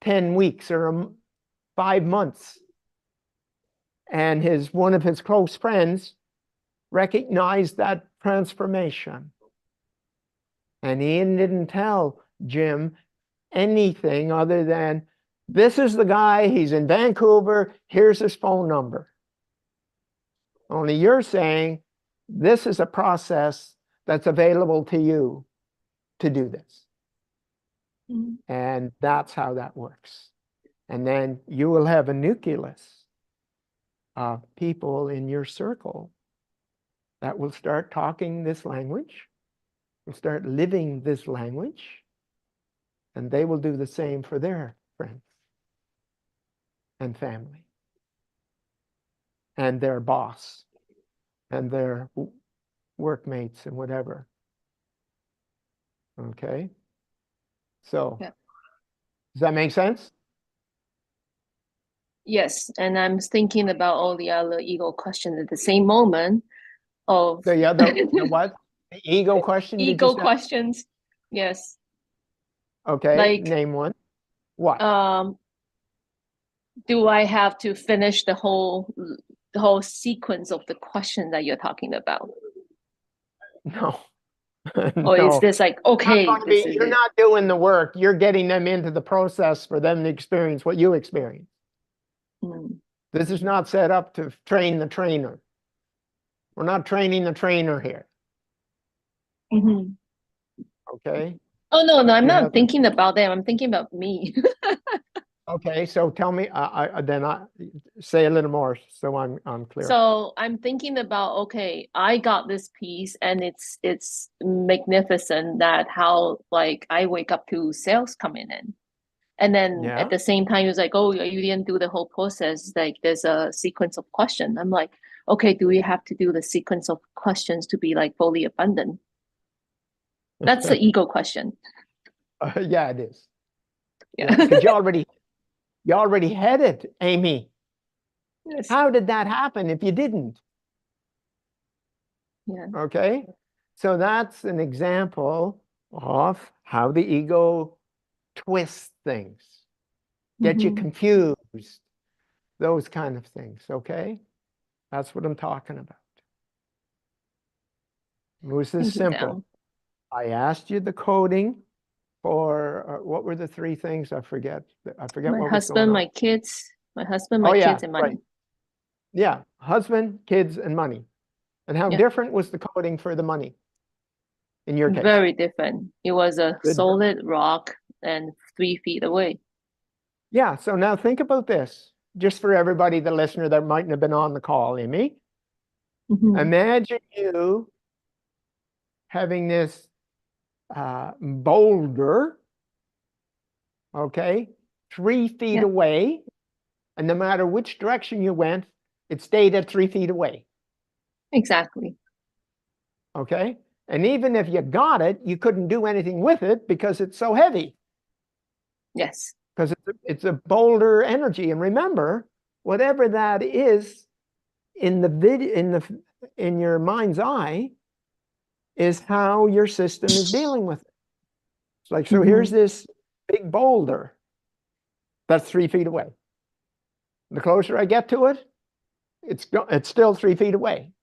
10 weeks or 5 months. And one of his close friends recognized that transformation. And Ian didn't tell Jim anything other than This is the guy, he's in Vancouver, here's his phone number. Only you're saying, this is a process that's available to you to do this. Mhm. And that's how that works. And then you will have a nucleus of people in your circle that will start talking this language, will start living this language, and they will do the same for their friends and family and their boss and their workmates and whatever. Okay? So, Yeah. Does that make sense? Yes, and I'm thinking about all the other ego questions at the same moment of The other, the what? The ego question? Did you ego say? questions. Yes. Okay, Like, name one. What? do I have to finish the whole sequence of the question that you're talking about? No. Or is No. this like, okay, this is You're it? not doing the work. You're getting them into the process for them to experience what you experience. Mm. This is not set up to train the trainer. We're not training the trainer here. Mhm. Okay. Oh, no, I'm You not have- thinking about them. I'm thinking about me. Okay. So tell me, then I say a little more so I'm clear. So I'm thinking about, okay, I got this piece and it's magnificent that how like I wake up to sales coming in. And then Yeah. at the same time, it was like, oh, you didn't do the whole process. Like there's a sequence of questions. I'm like, okay, do we have to do the sequence of questions to be like fully abundant? That's the ego question. Yeah, it is. Yeah. Because you already had it, Amy. Yes. How did that happen if you didn't? Yeah. Okay. So that's an example of how the ego twists things, get you Mhm. confused, those kind of things. Okay. That's what I'm talking about. It was this Thank you, simple. Dan. I asked you the coding for what were the three things? I forget. I forget My what was going husband, on. my kids, Oh, yeah, kids, and money. right. Yeah, husband, kids, and money. And how Yeah. different was the coding for the money in your case? Very different. It was a Good. solid rock and 3 feet away. Yeah, so now think about this, just for everybody, the listener that mightn't have been on the call, Amy. Mhm. Imagine you having this boulder, okay, 3 feet Yeah. away, and no matter which direction you went, it stayed at 3 feet away, Exactly. okay? And even if you got it, you couldn't do anything with it because it's so heavy, Yes. because it's a boulder energy. And remember, whatever that is in in your mind's eye is how your system is dealing with it. It's like, so here's this big boulder that's 3 feet away. The closer I get to it, it's still 3 feet away.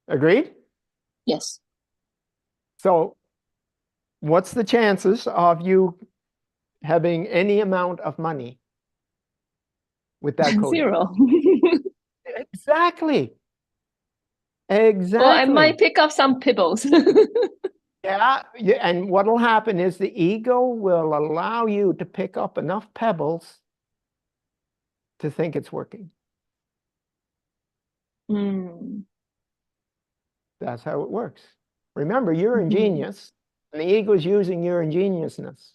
Agreed? Yes. So what's the chances of you having any amount of money with that coding? 0. Exactly. Well, I might Exactly. pick up some pebbles. Yeah, and what'll happen is the ego will allow you to pick up enough pebbles to think it's working. Mm. That's how it works. Remember, you're ingenious, and the ego is using your ingeniousness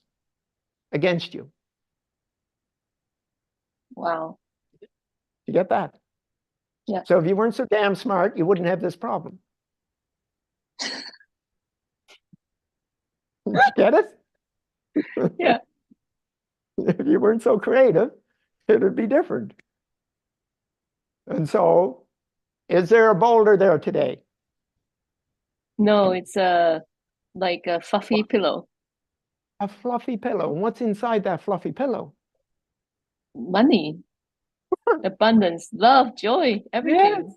against you. Wow. You get that? Yeah. So if you weren't so damn smart, you wouldn't have this problem. Get it? Yeah. If you weren't so creative, it would be different. And so, is there a boulder there today? No, it's like a fluffy pillow. A fluffy pillow. And what's inside that fluffy pillow? Money, abundance, love, joy, everything.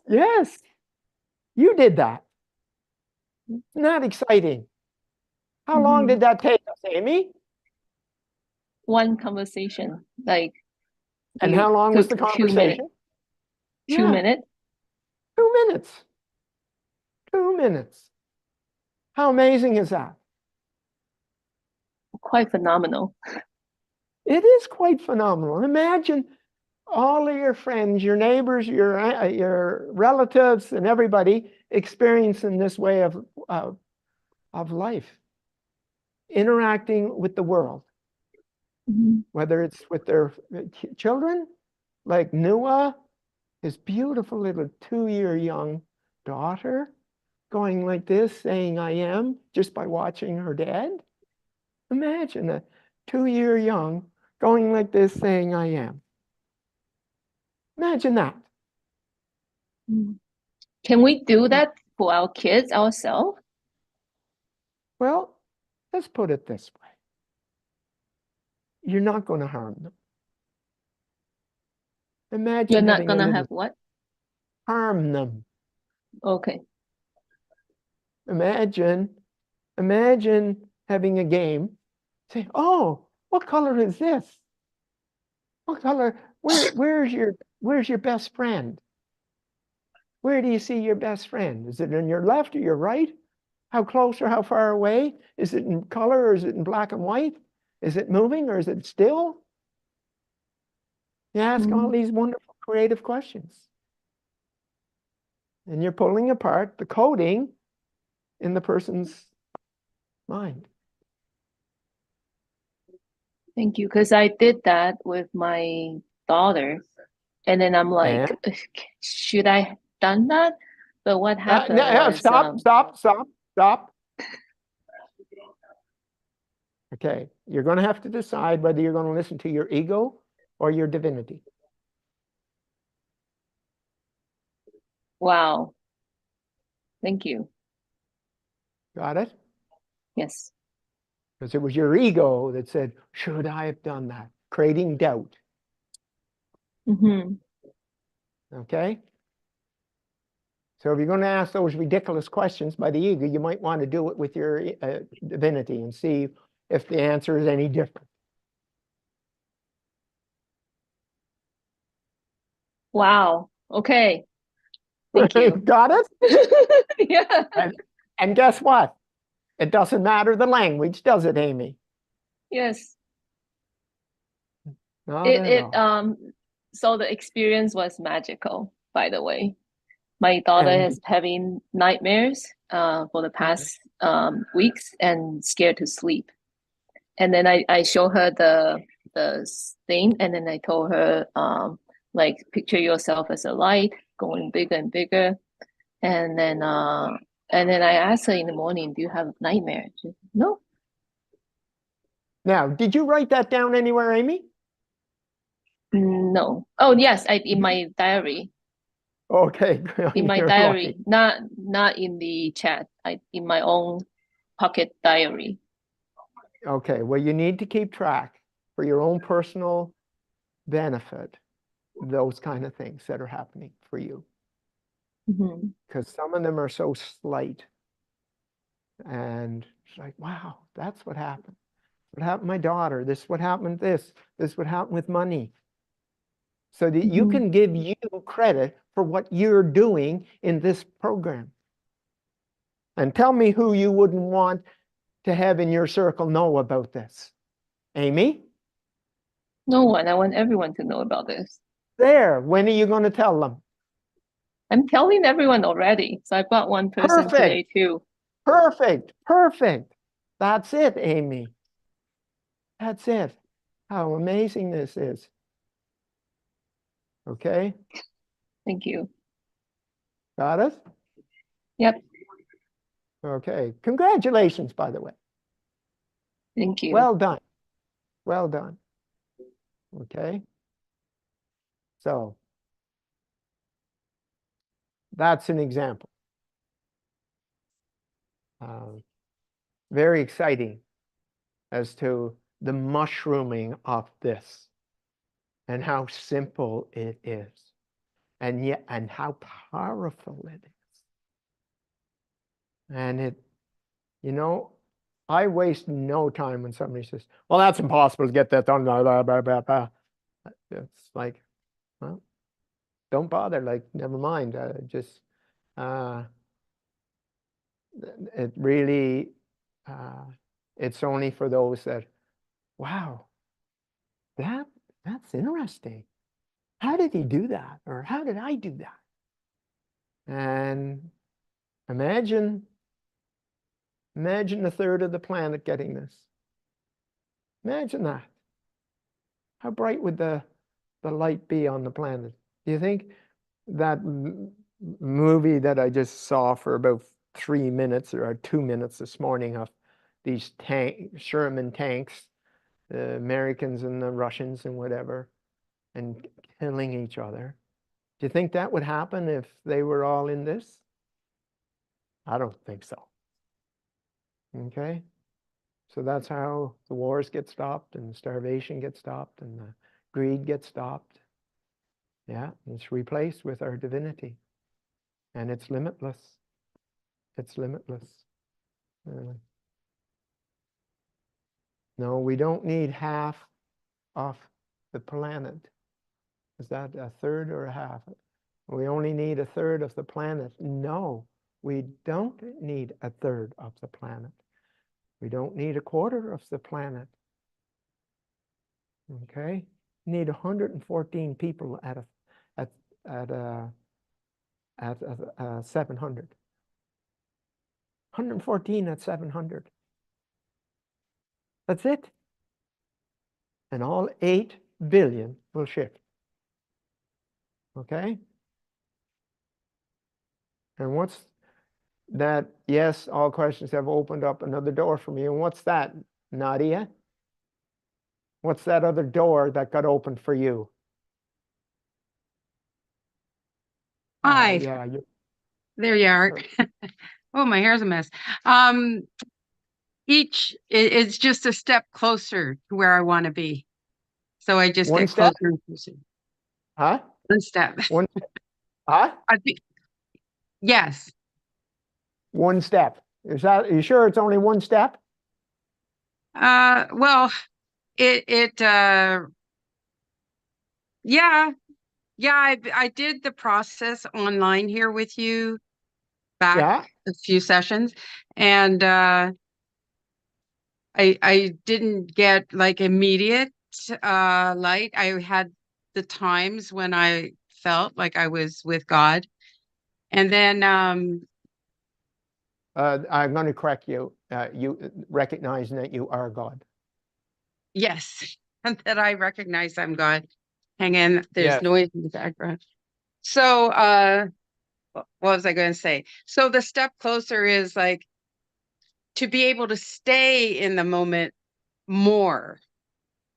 Yes. You did that. Isn't that exciting? How long did that take us, Amy? one conversation, like. And how long was the conversation? 2 minutes. 2 minutes. 2 minutes. How amazing is that? Quite phenomenal. It is quite phenomenal. Imagine all of your friends, your neighbors, your relatives, and everybody experiencing this way of life, interacting with the world, whether it's with their children, like Noah, his beautiful little 2-year young daughter, going like this, saying "I am," just by watching her dad. Imagine a 2-year young going like this, saying "I am." Imagine that. Can we do that for our kids ourselves? Well, let's put it this way. You're not going to harm them. Imagine you're not going to have what? Harm them. Okay. Imagine having a game. Say, "Oh, what color is this? What color? Where's your best friend? Where do you see your best friend? Is it on your left or your right? How close or how far away? Is it in color or is it in black and white? Is it moving or is it still?" You ask all these wonderful creative questions. And you're pulling apart the coding in the person's mind. Thank you, because I did that with my daughter, and then I'm like, should I have done that? But what happened was... Stop. Okay, you're going to have to decide whether you're going to listen to your ego or your divinity. Wow. Thank you. Got it? Yes. Because it was your ego that said, "Should I have done that?" Creating doubt. Okay? So if you're going to ask those ridiculous questions by the ego, you might want to do it with your divinity and see if the answer is any different. Wow. Okay. Thank you. Got it? Yeah. And guess what? It doesn't matter the language, does it, Amy? Yes. Not at all. So the experience was magical, by the way. My daughter is having nightmares for the past weeks and scared to sleep. And then I show her the thing, and then I told her, like, picture yourself as a light going bigger and bigger. And then I asked her in the morning, "Do you have nightmares?" She said, "No." Now, did you write that down anywhere, Amy? No. Oh, yes, in my diary. Okay. In my diary, not in the chat. In my own pocket diary. Okay, well, you need to keep track for your own personal benefit, those kind of things that are happening for you. Because some of them are so slight. And it's like, wow, that's what happened. What happened to my daughter? This is what happened with this. This is what happened with money. So that you can give you credit for what you're doing in this program. And tell me who you wouldn't want to have in your circle know about this. Amy? No one. I want everyone to know about this. There. When are you going to tell them? I'm telling everyone already. So I got one person today too. Perfect. That's it, Amy. That's it. How amazing this is. Okay? Thank you. Got it? Yep. Okay. Congratulations, by the way. Thank you. Well done. Well done. Okay. So that's an example. Very exciting as to the mushrooming of this and how simple it is, and yet, and how powerful it is. And it, you know, I waste no time when somebody says, well, that's impossible to get that done. Blah, blah, blah, blah, blah. It's like, well, don't bother. Like, never mind. Just, it really, it's only for those that, wow, that's interesting. How did he do that? Or how did I do that? And imagine a third of the planet getting this. Imagine that. How bright would the light be on the planet? Do you think that movie that I just saw for about 3 minutes or 2 minutes this morning of these Sherman tanks, the Americans and the Russians and whatever, and killing each other? Do you think that would happen if they were all in this? I don't think so. Okay? So that's how the wars get stopped, and starvation gets stopped, and the greed gets stopped. Yeah, it's replaced with our divinity. And it's limitless. It's limitless. No, we don't need half of the planet. Is that a third or a half? We only need a third of the planet. No, we don't need a third of the planet. We don't need a quarter of the planet. Okay? You need 114 people at 700. 114 at 700. That's it. And all 8 billion will shift. Okay? And what's that? Yes, all questions have opened up another door for me. And what's that, Nadia? What's that other door that got opened for you? Hi. Yeah, there you are. Oh, my hair's a mess. It's just a step closer to where I want to be. So I just one get step? closer and closer. Huh? One step. One. Huh? Yes. One step. Are you sure it's only one step? Well, yeah. I did the process online here with you back a few sessions, and I didn't get like immediate light. I had the times when I felt like I was with God, and then I'm going to correct you. You recognizing that you are God. Yes, and that I recognize I'm God. Hang in, there's noise in the background. So what was I going to say? So the step closer is like to be able to stay in the moment more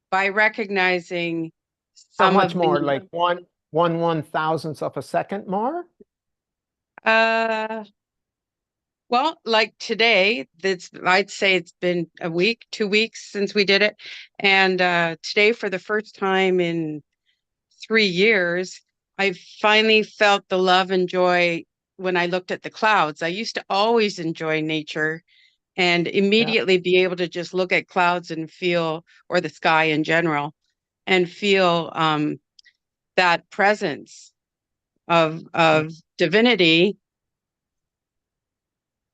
by recognizing how much more, like one 1/1000th of a second more? Well, like today, I'd say it's been a week, 2 weeks since we did it. And today, for the first time in 3 years, I finally felt the love and joy when I looked at the clouds. I used to always enjoy nature and immediately be able to just look at clouds and feel, or the sky in general, and feel that presence of divinity,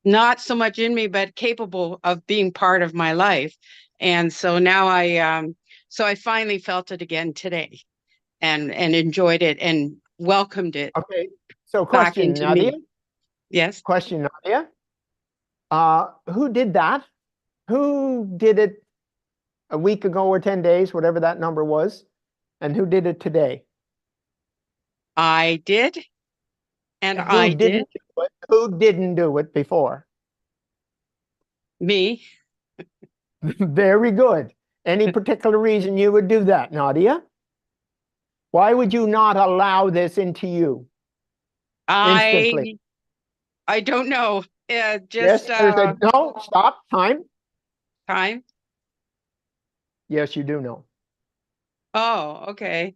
not so much in me, but capable of being part of my life. And so now I finally felt it again today, and enjoyed it and welcomed it. Okay. So question, Nadia. Yes. Question, Nadia. Who did that? Who did it a week ago or 10 days, whatever that number was? And who did it today? I did. And I did. Who didn't do it before? Me. Very good. Any particular reason you would do that, Nadia? Why would you not allow this into you instantly? I don't know. No, stop. Time. Yes, you do know. Oh, okay.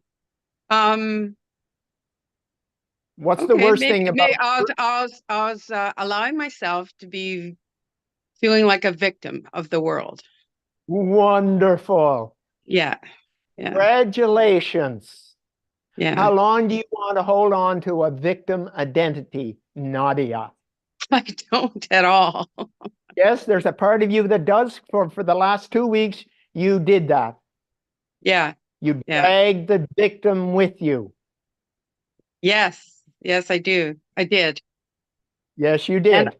What's the worst thing about? I was allowing myself to Feeling like a victim of the world. Wonderful. Yeah. Yeah. Congratulations. Yeah. How long do you want to hold on to a victim identity, Nadia? I don't at all. Yes, there's a part of you that does. For the last 2 weeks, you did that. Yeah. You Yeah. dragged the victim with you. Yes. Yes, I do. I did. Yes, you did.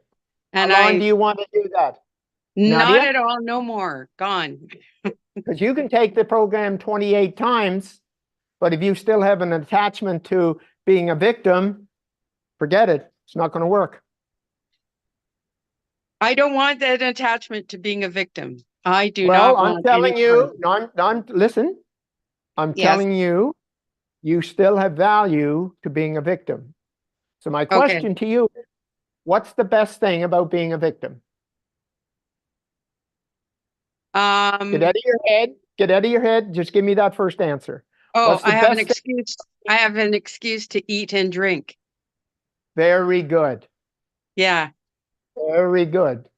And How long do you want to do that? Not Nadia? at all. No more. Gone. Because you can take the program 28 times, but if you still have an attachment to being a victim, forget it. It's not going to work. I don't want that attachment to being a victim. I do Well, not I'm want telling any you, part. listen, I'm Yes. telling you, you still have value to being a victim. So my Okay. question to you, what's the best thing about being a victim? Get out of your head. Get out of your head. Just give me that first answer. Oh, What's the I have an best thing? excuse. I have an excuse to eat and drink. Very good. Yeah. Very good.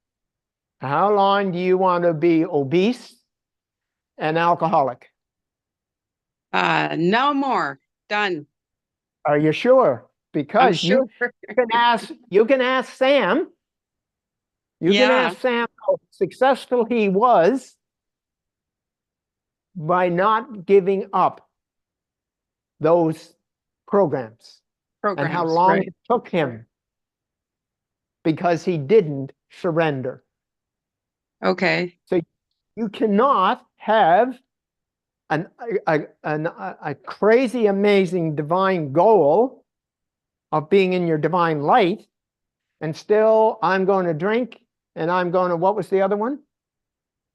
How long do you want to be obese and alcoholic? No more. Done. Are you sure? I'm Because sure. you can ask Sam. You can Yeah. ask Sam how successful he was by not giving up those programs and how Programs, long right. it took him because he didn't surrender. Okay. So you cannot have a crazy, amazing divine goal of being in your divine light and still I'm going to drink and I'm going to, what was the other one?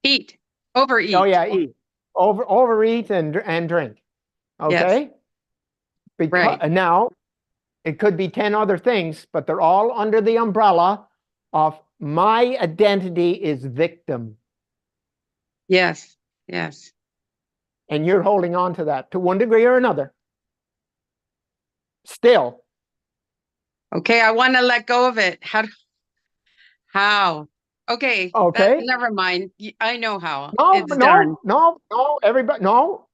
Eat. Overeat. Oh yeah, eat. Overeat and drink. Okay? Yes. Because Right. now it could be 10 other things, but they're all under the umbrella of my identity is victim. Yes. Yes. And you're holding on to that to one degree or another. Still. Okay, I want to let go of it. How? Okay, Okay. never mind. I know how. No, It's done. everybody, No.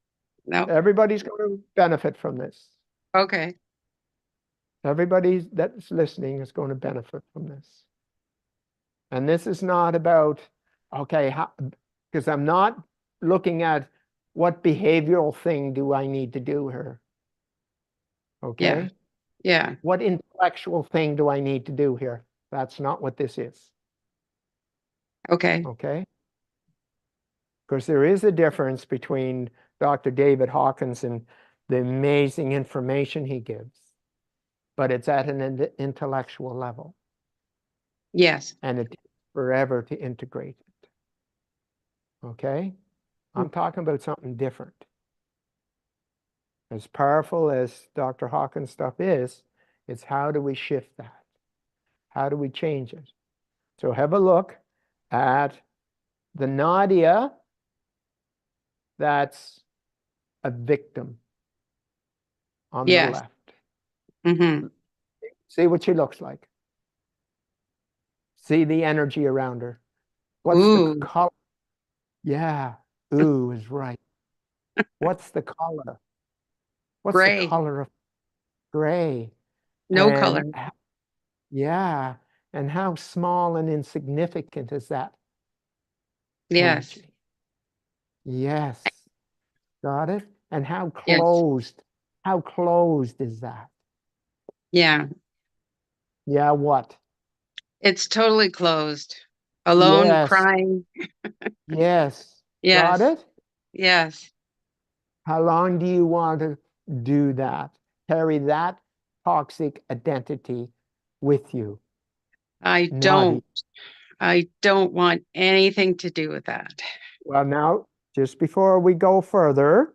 everybody's going to benefit from this. Okay. Everybody that's listening is going to benefit from this. And this is not about, okay, because I'm not looking at what behavioral thing do I need to do here. Okay? Yeah. What intellectual thing do I need to do here? That's not what this is. Okay. Okay? Because there is a difference between Dr. David Hawkins and the amazing information he gives, but it's at an intellectual level. Yes. And it takes forever to integrate it. Okay? I'm talking about something different. As powerful as Dr. Hawkins' stuff is, it's how do we shift that? How do we change it? So have a look at the Nadia that's a victim on the left. Mm-hmm. See what she looks like. See the energy around her. What's Ooh. the color? Yeah, ooh is right. What's the color? What's Gray. the color of gray? No color. Yeah, and how small and insignificant is that? Yes. Energy. Yes. Got it? And how closed? Yes. How closed is that? Yeah. Yeah, what? It's totally closed. Alone, yes. Crying. Yes. Yes. Got it? Yes. How long do you want to do that? Carry that toxic identity with you? I don't want anything to do with that. Well, now, just before we go further,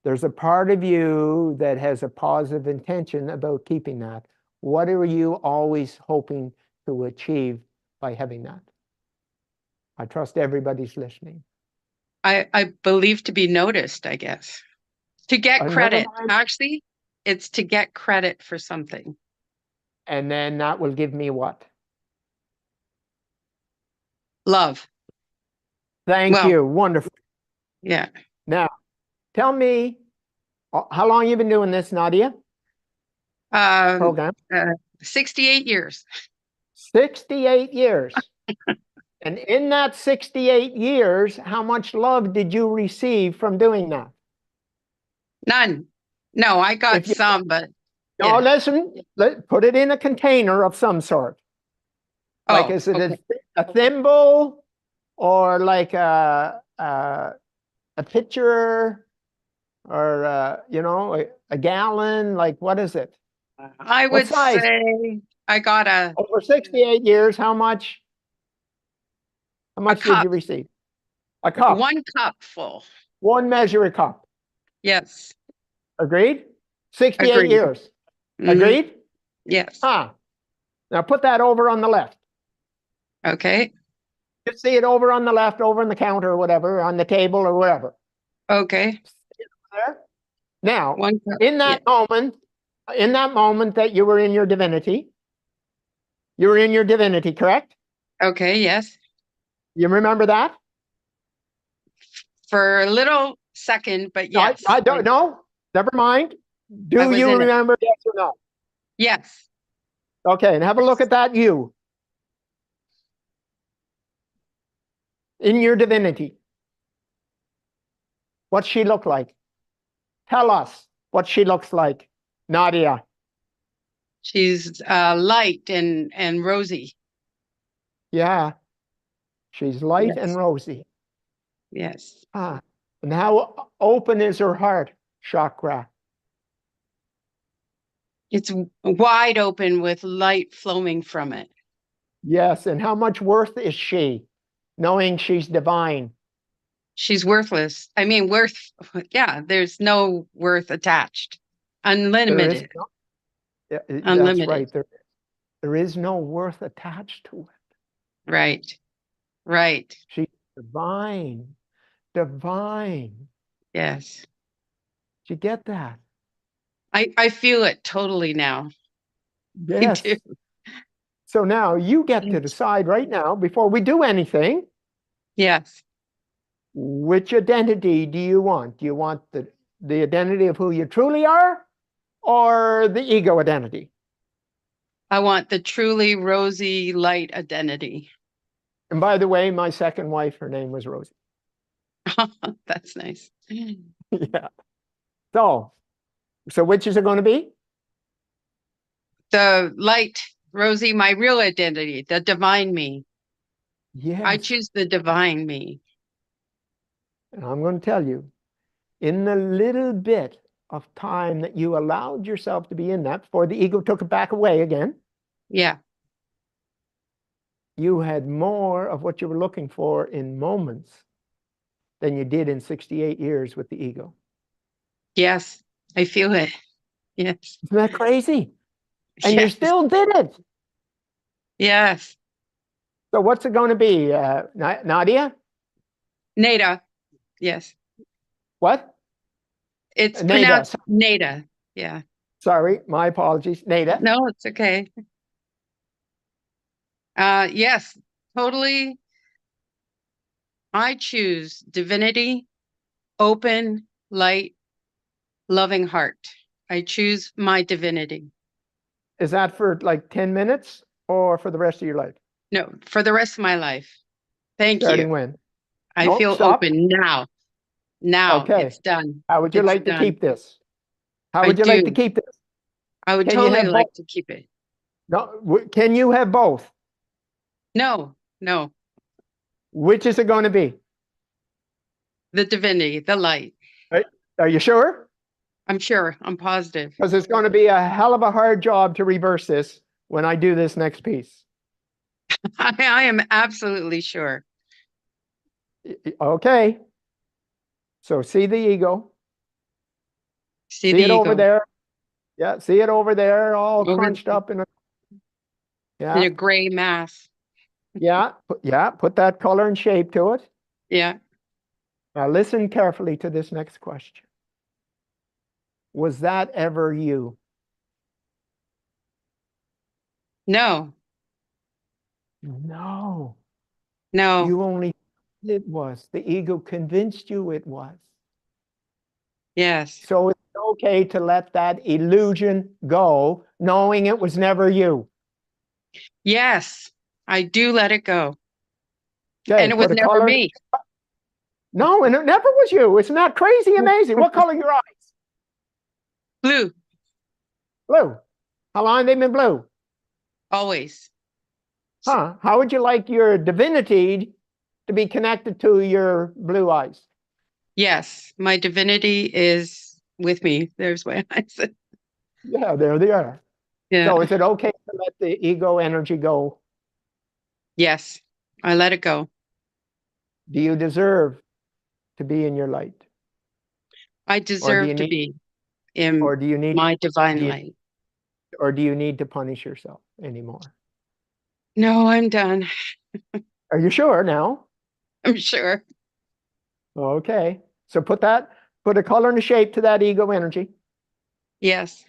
there's a part of you that has a positive intention about keeping that. What are you always hoping to achieve by having that? I trust everybody's listening. I believe to be noticed, I guess. To get credit. Actually, it's to get credit for something. And then that will give me what? Love. Thank Well, you. Wonderful. yeah. Now, tell me, how long you been doing this, Nadia? Program? 68 years. 68 years. And in that 68 years, how much love did you receive from doing that? None. No, I got If you, some, but no, yeah. listen, put it in a container of some sort. Like, Oh, is it okay. a thimble or like a pitcher or, you know, a gallon? Like, what is it? I What would size? say I got a Over 68 years, how much? How much did cup. you receive? A cup. 1 cup full. One measure cup. Yes. Agreed? 68 Agreed. years. Mhm. Agreed? Yes. Now put that over on the left. Okay. You see it over on the left, over on the counter or whatever, on the table or whatever. Okay. There. Now, 1 cup. in that moment that you were in your divinity, correct? Okay. Yes. You remember that? For a little second, but No, yes. I don't know. Never mind. I Do was you in it. remember? Yes or no? Yes. Okay, and have a look at that you. In your divinity. What she look like? Tell us what she looks like, Nadia. She's light and rosy. Yeah, she's light Yes. and rosy. Yes. And how open is her heart chakra? It's wide open with light flowing from it. Yes, and how much worth is she, knowing she's divine? She's worthless. I mean, yeah, there's no worth attached. Unlimited. That's Unlimited. right. There is no worth attached to it. Right. Right. She's divine. Divine. Yes. Did you get that? I feel it totally now. Yes. I do. So now you get to Yes. decide right now, before we do anything, Yes. which identity do you want? Do you want the identity of who you truly are or the ego identity? I want the truly rosy light identity. And by the way, my second wife, her name was Rosie. That's nice. Yeah. So which is it going to be? The light, Rosie, my real identity, the divine me. Yes. I choose the divine me. And I'm going to tell you, in the little bit of time that you allowed yourself to be in that before the ego took it back away again, Yeah. you had more of what you were looking for in moments than you did in 68 years with the ego. Yes, I feel it. Yes. Isn't that crazy? And yes. you still did it. Yes. So what's it going to be, Nadia? Nada. Yes. What? It's Nada. pronounced Nada. Yeah. Sorry, my apologies. Nada. No, it's okay. Yes, totally. I choose divinity, open, light, loving heart. I choose my divinity. Is that for like 10 minutes or for the rest of your life? No, for the rest of my life. Thank Starting you. when? I Nope, feel stop. open now. Now Okay. it's done. How would you It's like to done. keep this? How I would you like to do. keep this? I would Can you totally have like both? to keep it. No, can you have both? No, no. Which is it going to be? The divinity, the light. Are you sure? I'm sure. I'm positive. Because it's going to be a hell of a hard job to reverse this when I do this next piece. I am absolutely sure. Okay. So see the ego. See the it over ego. there. Yeah, see it over there, all crunched up in a gray mass. Put that color and shape to it. Yeah. Now listen carefully to this next question. Was that ever you? No. No. No. You only it was. The ego convinced you it was. Yes. So it's okay to let that illusion go, knowing it was never you. Yes, I do let it go. Okay, And it was never me. No, and it never was you. Isn't that crazy amazing? What color are your eyes? Blue. Blue. How long have they been blue? Always. Huh? How would you like your divinity to be connected to your blue eyes? Yes, my divinity is with me. There's my eyes. Yeah, there they are. Yeah. So is it okay to let the ego energy go? Yes, I let it go. Do you deserve to be in your light? I deserve to be in or do you need my divine light. Or do you need to punish yourself anymore? No, I'm done. Are you sure now? I'm sure. Okay. So put a color and a shape to that ego energy. Yes.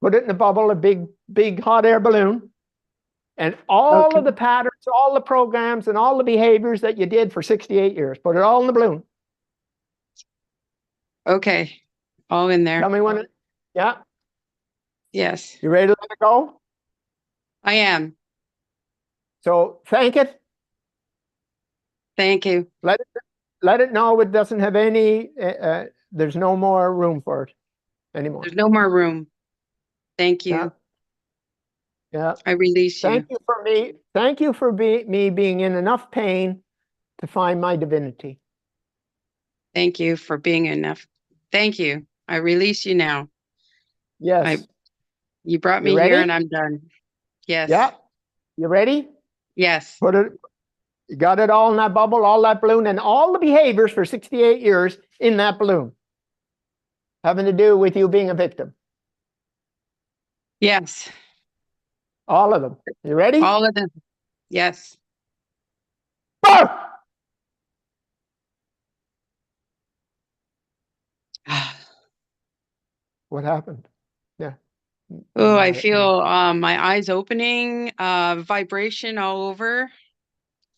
Put it in a bubble, a big hot air balloon. And all of the patterns, all the programs, and all the behaviors that you did for 68 years, put it all in the balloon. Okay. All in there. Tell me when yeah. Yes. You ready to let it go? I am. So thank it. Thank you. Let it know it doesn't have any, there's no more room for it anymore. There's no more room. Thank you. Yeah. I release you. Thank you for me being in enough pain to find my divinity. Thank you for being enough. Thank you. I release you now. Yes. You brought me here and I'm done. Yes. Yeah. You ready? Yes. You got it all in that bubble, all that balloon, and all the behaviors for 68 years in that balloon having to do with you being a victim. Yes. All of them. You ready? All of them. Yes. What happened? Yeah. Oh, I feel my eyes opening, vibration all over.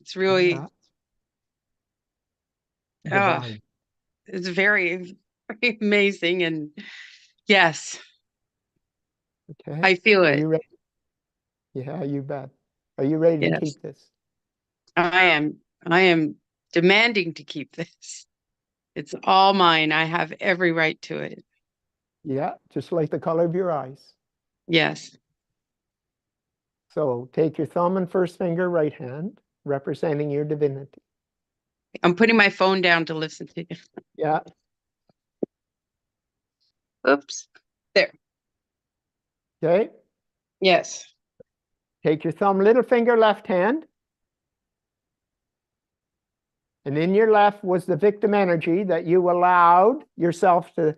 It's really divine. It's very, very amazing. And yes. Okay. I feel it. Are you ready? Yeah, you bet. Are you ready to keep this? I am demanding to keep this. It's all mine. I have every right to it. Yeah, just like the color of your eyes. Yes. So take your thumb and first finger, right hand, representing your divinity. I'm putting my phone down to listen to you. Yeah. Oops. There. Okay. Yes. Take your thumb, little finger, left hand. And in your left was the victim energy that you allowed yourself to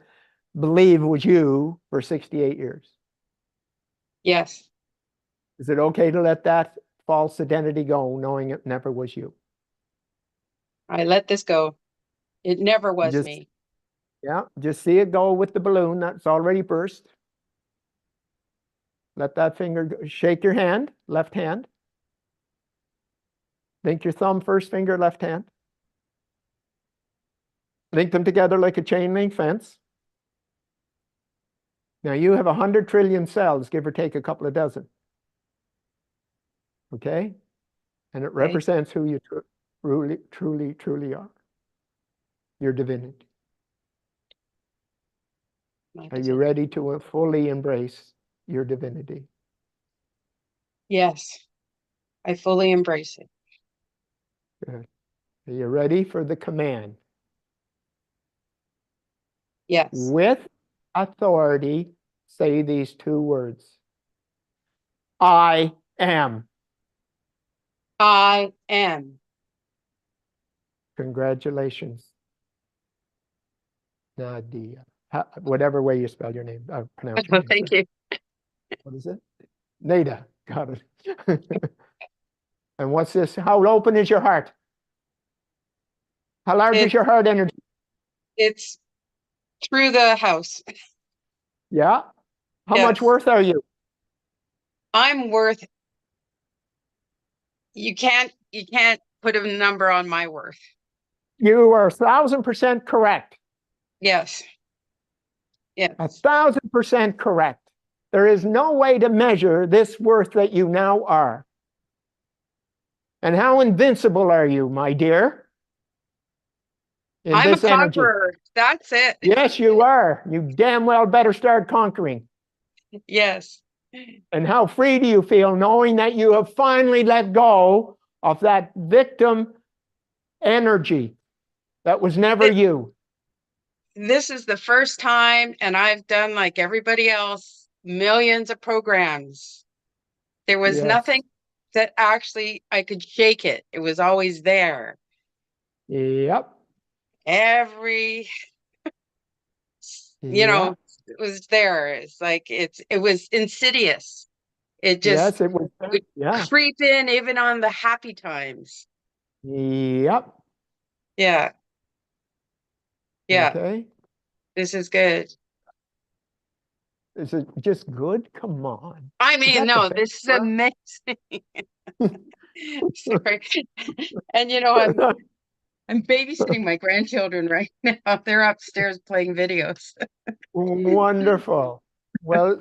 believe was you for 68 years. Yes. Is it okay to let that false identity go, knowing it never was you? I let this go. It never was me. Yeah, just see it go with the balloon that's already burst. Let that finger go. Shake your hand, left hand. Link your thumb, first finger, left hand. Link them together like a chain link fence. Now you have 100 trillion cells, give or take a couple of dozen. Okay? And it represents who you truly are. Your divinity. Are you ready to fully embrace your divinity? Yes. I fully embrace it. Good. Are you ready for the command? Yes. With authority, say these two words. I am. I am. Congratulations, Nadia. Whatever way you spell your name, pronounce your name. Thank you. What is it? Nada. Got it. And what's this? How open is your heart? How large is your heart energy? It's through the house. Yeah. How much worth are you? I'm worth. You can't put a number on my worth. You are 1,000% correct. Yes. Yes. 1,000% correct. There is no way to measure this worth that you now are. And how invincible are you, my dear? I'm a conqueror. That's it. Yes, you are. You damn well better start conquering. Yes. And how free do you feel knowing that you have finally let go of that victim energy that was never you? This is the first time, and I've done, like everybody else, millions of programs. There was nothing that actually I could shake it. It was always there. Yep. Every, you know, it was there. It's like it was insidious. It just it would creep in even on the happy times. Yep. Yeah. Yeah. Okay. This is good. Is it just good? Come on. I mean, no, this is amazing. Sorry. And you know, I'm babysitting my grandchildren right now. They're upstairs playing videos. Wonderful. Well,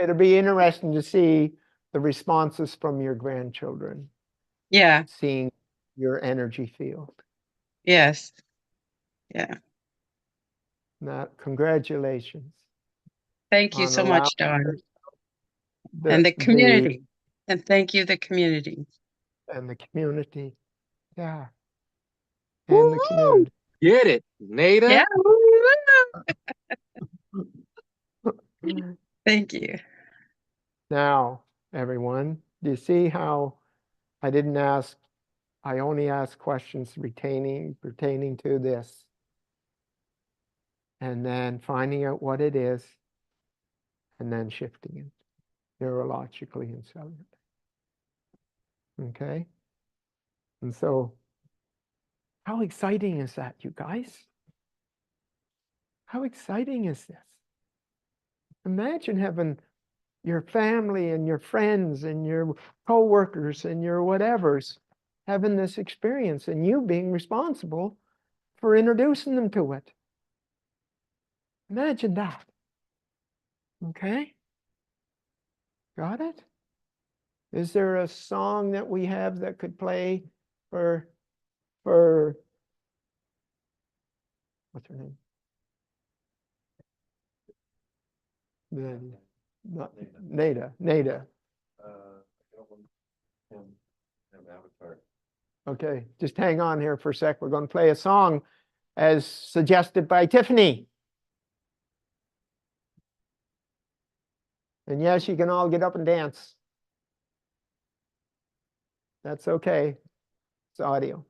it'll be interesting to see the responses from your grandchildren. Yeah. Seeing your energy field. Yes. Yeah. Now, congratulations. Thank you so much, Don. And the community. And thank you, the community. And the community. Yeah. And the community. Get it, Nada? Yeah. Thank you. Now, everyone, do you see how I only asked questions pertaining to this? And then finding out what it is, and then shifting it neurologically and cellularly. Okay? And so, how exciting is that, you guys? How exciting is this? Imagine having your family and your friends and your co-workers and your whatevers having this experience and you being responsible for introducing them to it. Imagine that. Okay? Got it? Is there a song that we have that could play for what's her name? Nada. Okay, just hang on here for a sec. We're going to play a song as suggested by Tiffany. And yes, you can all get up and dance. That's okay. It's audio.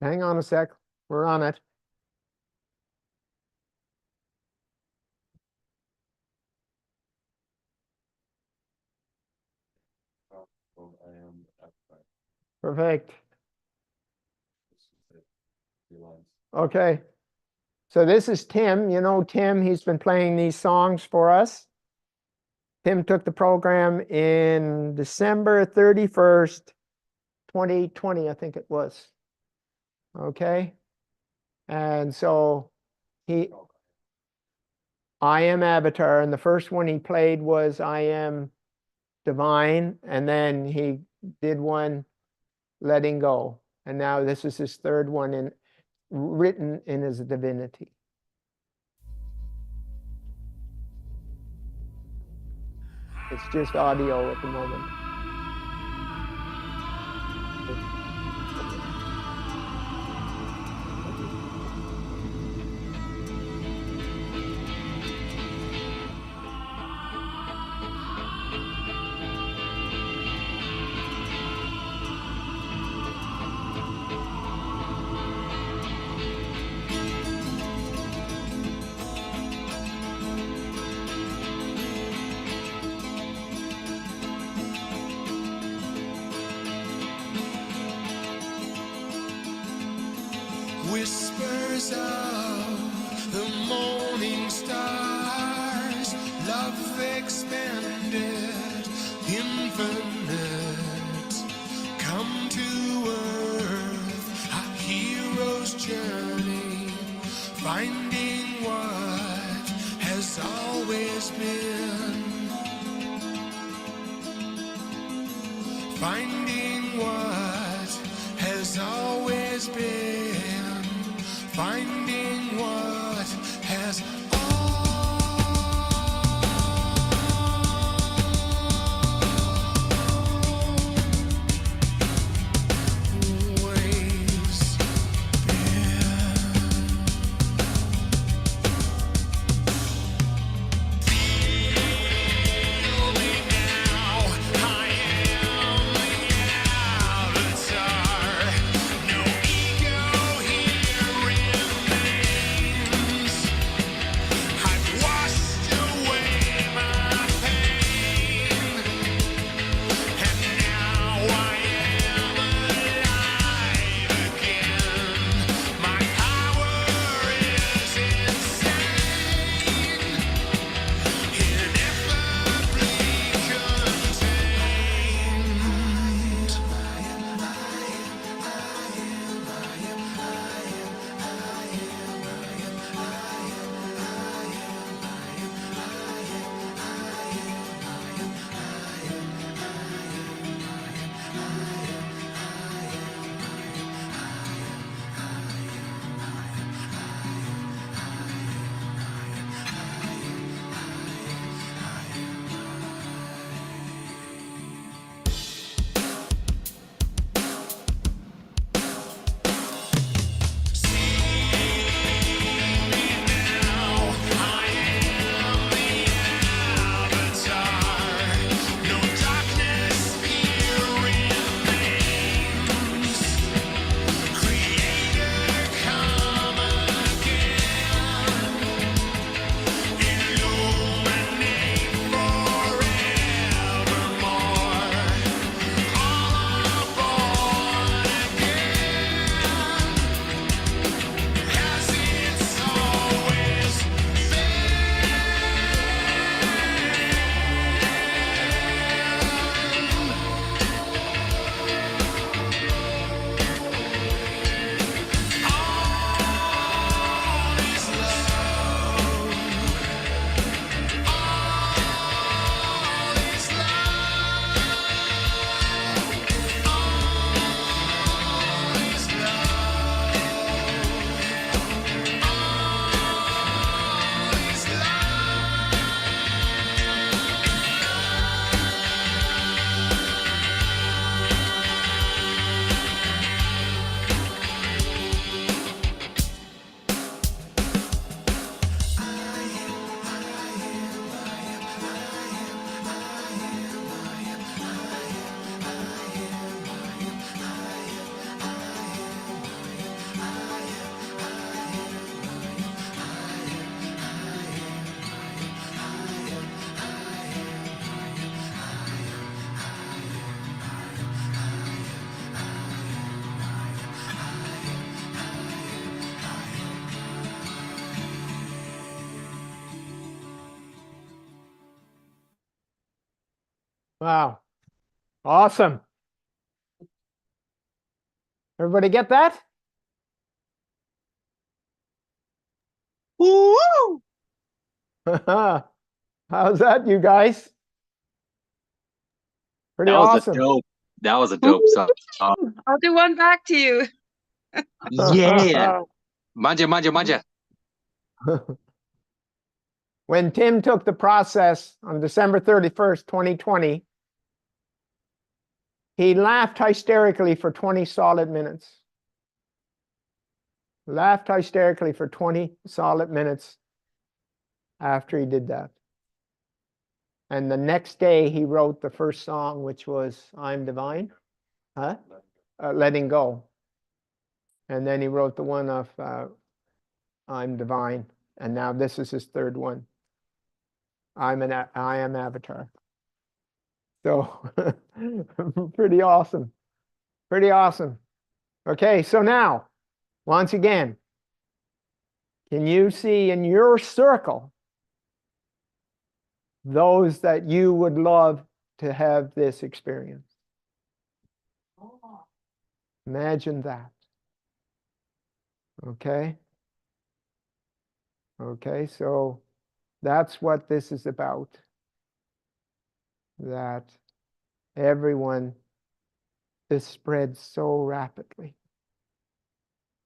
Hang on a sec. We're on it. Perfect. Okay. So this is Tim. You know Tim, he's been playing these songs for us. Tim took the program in December 31st, 2020, I think it was. Okay. And so I Am Avatar, and the first one he played was I Am Divine, and then he did one Letting Go. And now this is his third one written in his divinity. It's just audio at the moment. the morning stars, love expanded, infinite, come to earth, a hero's journey, finding what has always been, finding what has always been, finding what has always Wow. Awesome. Everybody get that? Woo! How's that, you guys? Pretty That was awesome. a dope. That was a dope song. I'll do one back to you. Yeah. Manja, manja, manja. When Tim took the process on December 31st, 2020, he laughed hysterically for 20 solid minutes. Laughed hysterically for 20 solid minutes after he did that. And the next day he wrote the first song, which was I'm Divine, Letting Go. And then he wrote the one of I'm Divine. And now this is his third one. I am Avatar. So pretty awesome. Pretty awesome. Okay, so now, once again, Can you see in your circle those that you would love to have this experience? Imagine that. Okay? Okay, so that's what this is about. That everyone, this spreads so rapidly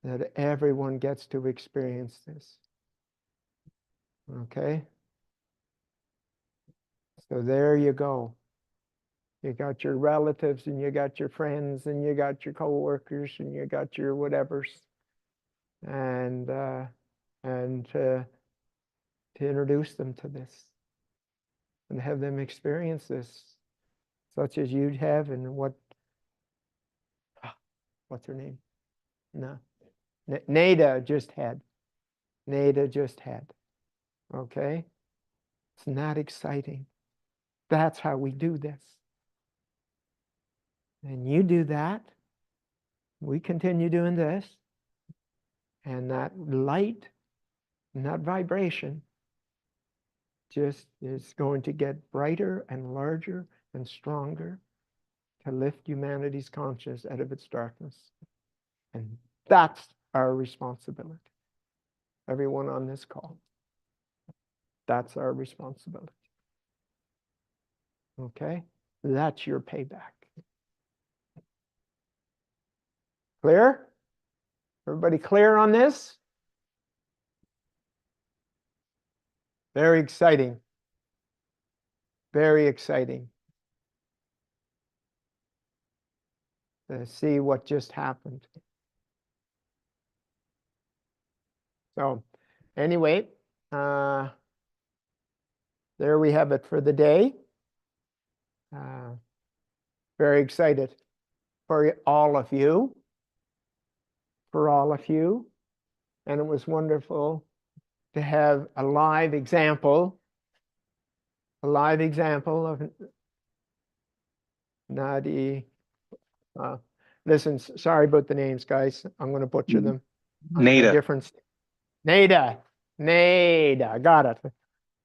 that everyone gets to experience this. Okay? So there you go. You got your relatives and you got your friends and you got your coworkers and you got your whatevers. And to introduce them to this and have them experience this such as you'd have. And what's her name? No. Nada just had. Okay? It's not exciting. That's how we do this. And you do that. We continue doing this. And that light and that vibration just is going to get brighter and larger and stronger to lift humanity's conscience out of its darkness. And that's our responsibility. Everyone on this call. That's our responsibility. Okay? That's your payback. Clear? Everybody clear on this? Very exciting. Very exciting to see what just happened. So anyway, there we have it for the day. Very excited for all of you. And it was wonderful to have a live example of Nadi. Listen, sorry about the names, guys. I'm going to butcher them. Nada. Nada, got it.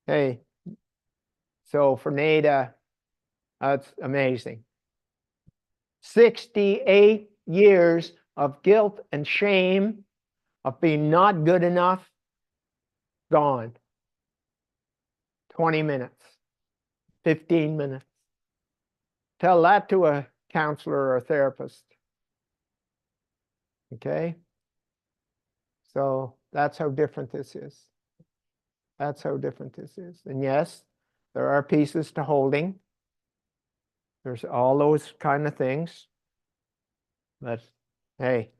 Hey, so for Nada, that's amazing. 68 years of guilt and shame of being not good enough, gone. 20 minutes, 15 minutes. Tell that to a counselor or a therapist. Okay? So that's how different this is. That's how different this is. And yes, there are pieces to holding. There's all those kind of things. But hey,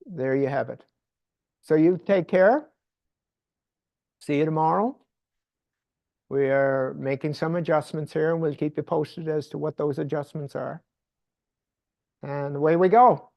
there you have it. So you take care. See you tomorrow. We are making some adjustments here, and we'll keep you posted as to what those adjustments are. And away we go.